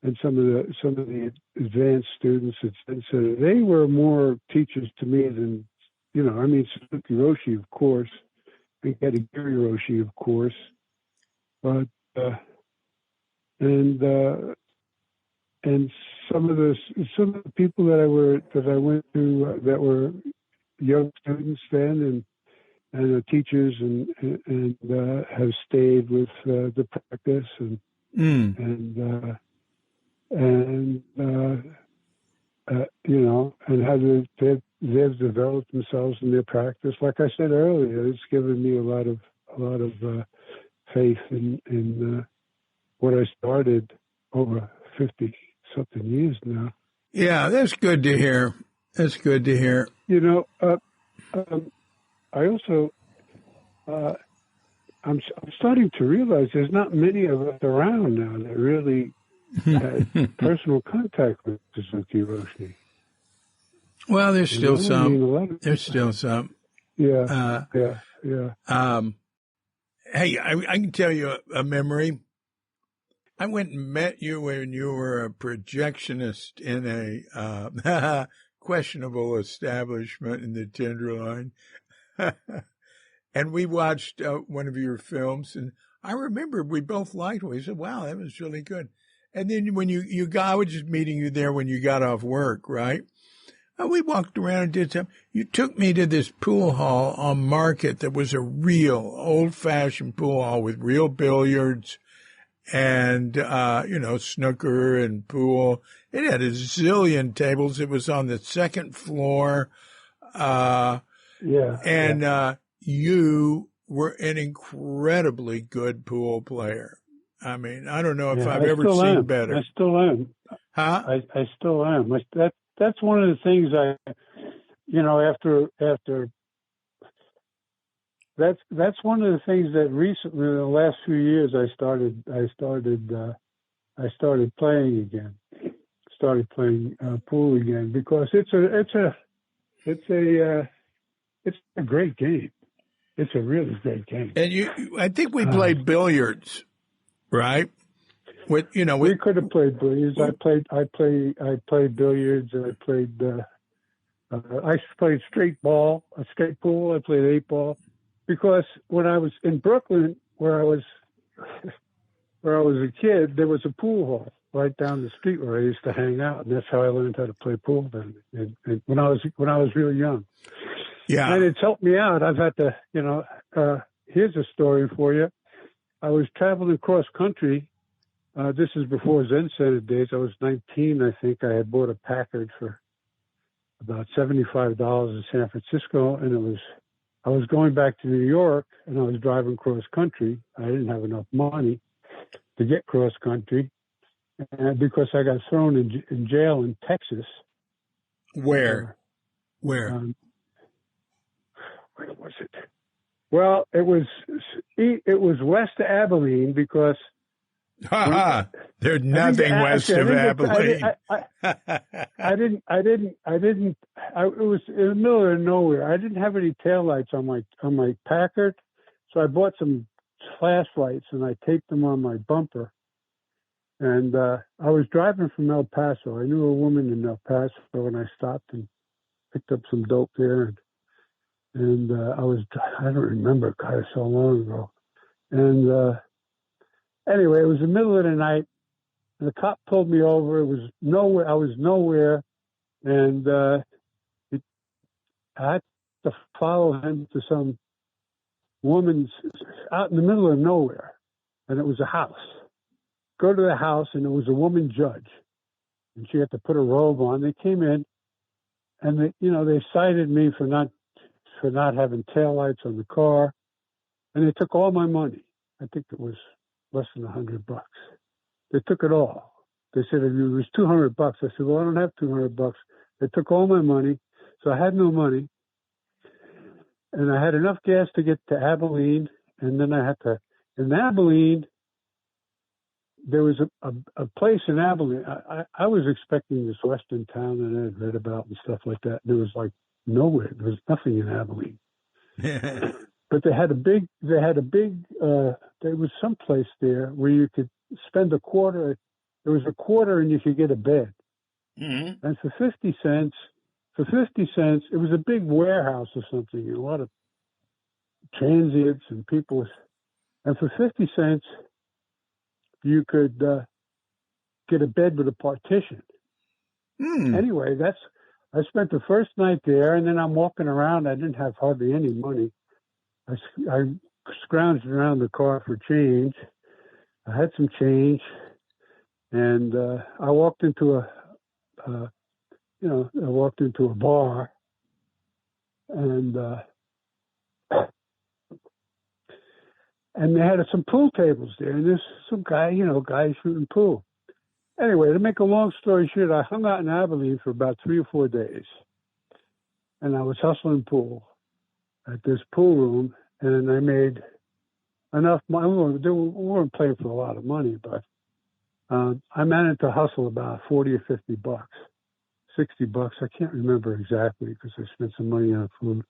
and some of the advanced students at Zen Center. They were more teachers to me than, Suzuki Roshi, of course, and Gary Roshi, of course, but and some of the people that I went to that were young students then, and the teachers, and have stayed with the practice, and how they've developed themselves in their practice. Like I said earlier, it's given me a lot of faith in what I started over 50-something years now. Yeah, that's good to hear. That's good to hear. I also, I'm starting to realize there's not many of us around now that really had personal contact with Suzuki Roshi. Well, there's still some. There's still some. Yeah. Hey, I can tell you a memory. I went and met you when you were a projectionist in a questionable establishment in the Tenderloin. And we watched one of your films, and I remember we both liked it. We said, wow, that was really good. And then when you got, I was just meeting you there when you got off work, right? We walked around and did something. You took me to this pool hall on Market that was a real old-fashioned pool hall with real billiards and, snooker and pool. It had a zillion tables. It was on the second floor. You were an incredibly good pool player. I mean, I don't know if I've ever seen better. I still am. Huh? I still am. That's one of the things that's one of the things that recently, in the last few years, I started playing again. Started playing pool again, because it's a great game. It's a really great game. And I think we played billiards, right? We could have played billiards. I played billiards, and I played straight pool. I played 8-ball, because when I was in Brooklyn, where I was a kid, there was a pool hall right down the street where I used to hang out, and that's how I learned how to play pool then. And when I was really young. Yeah. And it's helped me out. I've had to, here's a story for you. I was traveling cross country. This is before Zen Center days. I was 19, I think. I had bought a Packard for about $75 in San Francisco, and I was going back to New York, and I was driving cross country. I didn't have enough money to get cross country, because I got thrown in jail in Texas. Where? Where was it? Well, it was west of Abilene, because there's nothing west of Abilene. It was in the middle of nowhere. I didn't have any taillights on my Packard, so I bought some flashlights and I taped them on my bumper. And I was driving from El Paso. I knew a woman in El Paso, and I stopped and picked up some dope there. And I don't remember, God, it was so long ago. And anyway, it was the middle of the night, and the cop pulled me over. It was nowhere. I was nowhere, and I had to follow him to some woman's out in the middle of nowhere, and it was a house. Go to the house, and it was a woman judge, and she had to put a robe on. They came in, and they cited me for not having taillights on the car, and they took all my money. I think it was less than $100. They took it all. They said it was $200. I said, well, I don't have $200. They took all my money, so I had no money, and I had enough gas to get to Abilene, and then I had to. In Abilene, there was a place in Abilene. I was expecting this Western town that I had read about and stuff like that. There was like nowhere. There was nothing in Abilene. But there was some place there where you could spend a quarter. There was a quarter and you could get a bed. Mm-hmm. And for 50 cents, it was a big warehouse or something, a lot of transients and people. And for 50 cents, you could get a bed with a partition. Anyway, I spent the first night there, and then I'm walking around. I didn't have hardly any money. I scrounged around the car for change. I had some change, and I walked into a bar, and they had some pool tables there, and there's some guys shooting pool. Anyway, to make a long story short, I hung out in Abilene for about 3 or 4 days, and I was hustling pool at this pool room, and I made enough money. We weren't playing for a lot of money, but I managed to hustle about 40 or 50 bucks, 60 bucks. I can't remember exactly because I spent some money on food.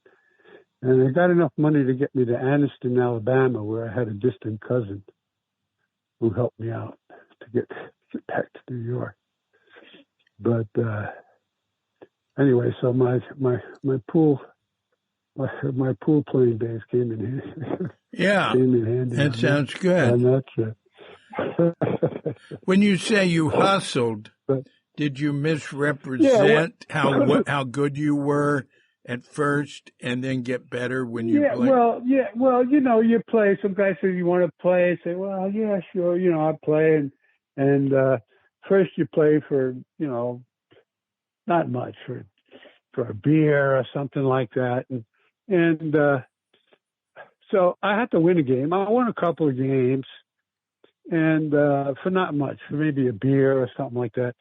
And I got enough money to get me to Anniston, Alabama, where I had a distant cousin who helped me out to get back to New York. But anyway, so my pool playing days came in handy. Yeah, came in handy. that sounds good. On that trip. When you say you hustled, did you misrepresent how good you were at first and then get better when you play? Well, you play. Some guy says you want to play. I say, well, yeah, sure. I'll play. And first you play for, not much, for a beer or something like that. And so I had to win a game. I won a couple of games, and for not much, for maybe a beer or something like that.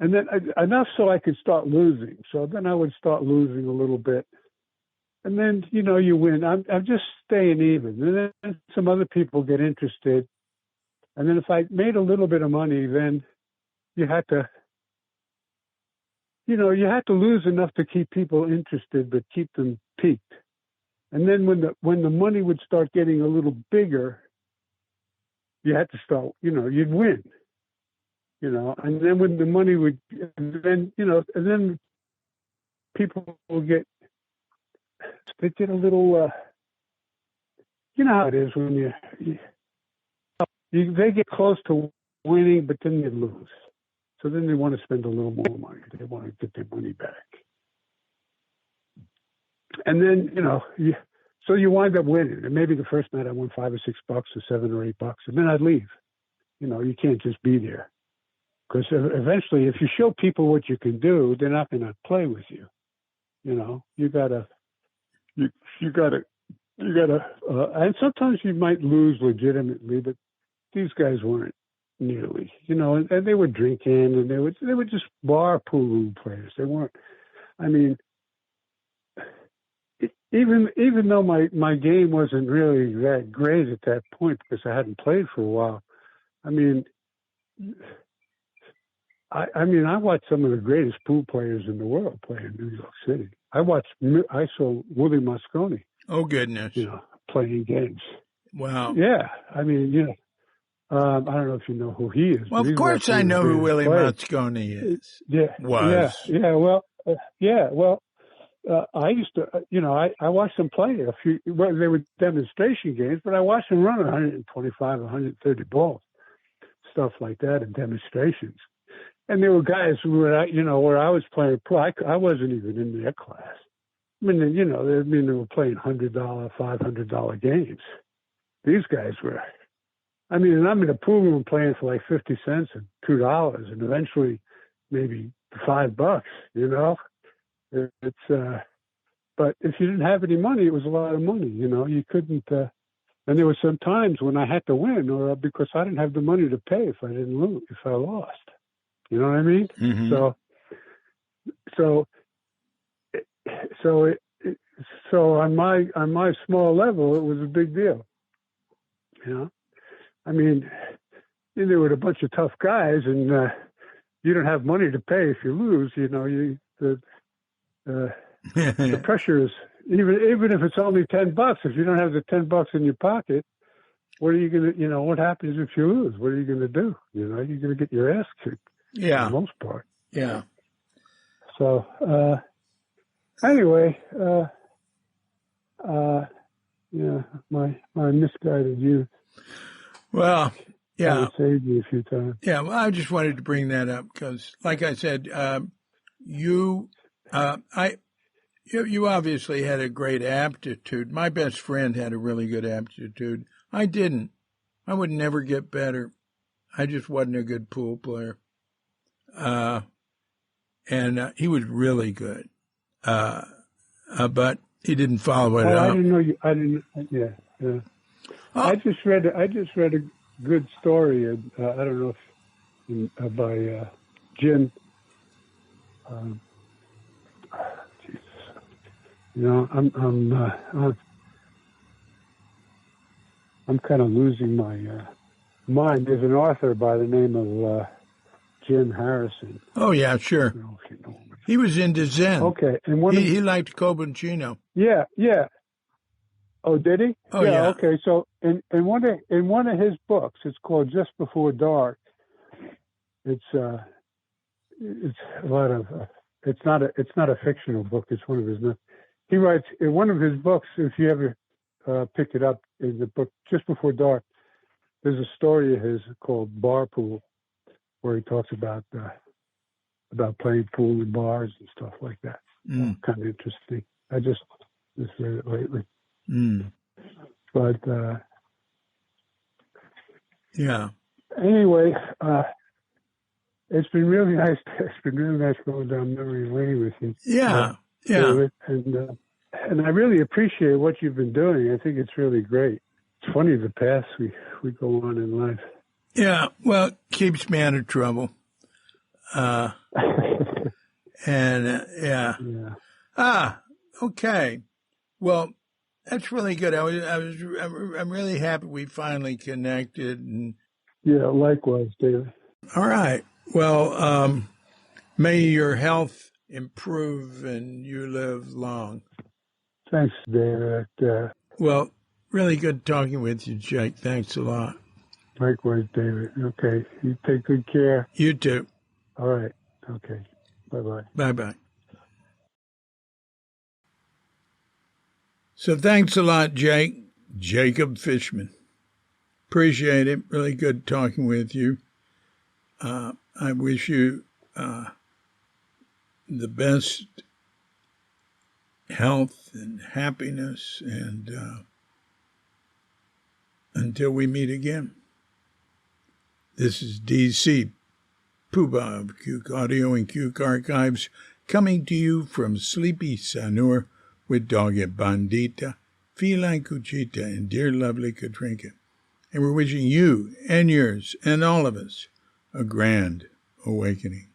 And then enough so I could start losing. So then I would start losing a little bit. And then, you win. I'm just staying even. And then some other people get interested. And then if I made a little bit of money, then you had to lose enough to keep people interested, but keep them piqued. And then when the money would start getting a little bigger, you had to start, you'd win. And then when the money would, and then people will get a little, how it is when they get close to winning, but then they lose. So then they want to spend a little more money. They want to get their money back. And then, so you wind up winning. And maybe the first night I won $5 or $6 or $7 or $8, and then I'd leave. You can't just be there. Because eventually, if you show people what you can do, they're not going to play with you. You gotta, and sometimes you might lose legitimately, but these guys weren't nearly, and they were drinking, and they were just bar pool room players. They weren't. I mean, even though my game wasn't really that great at that point because I hadn't played for a while. I mean, I watched some of the greatest pool players in the world play in New York City. I saw Willie Mosconi. Oh, goodness. Playing games. Wow. Yeah. I mean, I don't know if you know who he is. Well, of course I know who Willie Mosconi is. Yeah. Was. Yeah. Well, I used to, I watched them play they were demonstration games, but I watched them run 125, 130 balls, stuff like that in demonstrations. And there were guys where I was playing pro. I wasn't even in their class. I mean, they were playing $100, $500 games. These guys were. I mean, and I'm in a pool room playing for like 50 cents and $2, and eventually maybe $5. It's. But if you didn't have any money, it was a lot of money. You couldn't. And there were some times when I had to win, or because I didn't have the money to pay if I didn't lose, if I lost. You know what I mean? Mm-hmm. So on my small level, it was a big deal. I mean, there were a bunch of tough guys, and you don't have money to pay if you lose. The pressure is even if it's only $10, if you don't have the $10 in your pocket, what are you going to, what happens if you lose? What are you going to do? You're going to get your ass kicked for the most part. Yeah. So, anyway, my misguided youth. Well, yeah. Saved me a few times. Yeah, well, I just wanted to bring that up because, like I said, you obviously had a great aptitude. My best friend had a really good aptitude. I didn't. I would never get better. I just wasn't a good pool player. And he was really good. But he didn't follow it up. I didn't know you. I didn't. Yeah. Oh. I just read a good story. I don't know if by Jim. Jesus. I'm kind of losing my mind. There's an author by the name of Jim Harrison. Oh yeah, sure. I don't know if you know him. He was into Zen. Okay, and he liked Kobuchino. Yeah. Oh, did he? Oh yeah. Okay, so in one of his books, it's called Just Before Dark. It's a lot of. It's not a fictional book. It's one of his. He writes in one of his books. If you ever pick it up, in the book Just Before Dark, there's a story of his called Bar Pool, where he talks about playing pool in bars and stuff like that. Kind of interesting. I just read it lately. But yeah. Anyway, it's been really nice. It's been really nice going down memory lane with you. Yeah. David, and I really appreciate what you've been doing. I think it's really great. It's funny the paths we go on in life. Yeah, well, it keeps me out of trouble. Okay. Well, that's really good. I'm really happy we finally connected. And yeah, likewise, David. All right. Well, may your health improve and you live long. Thanks, David. Well, really good talking with you, Jake. Thanks a lot. Likewise, David. Okay. You take good care. You too. All right. Okay. Bye-bye. Bye-bye. So thanks a lot, Jake. Jacob Fishman. Appreciate it. Really good talking with you. I wish you the best health and happiness, and until we meet again. This is DC, Poobah of Cuke Audio and Cuke Archives, coming to you from Sleepy Sanur with Doggy Bandita, Feline Cuchita, and dear lovely Katrinka. And we're wishing you and yours and all of us a grand awakening.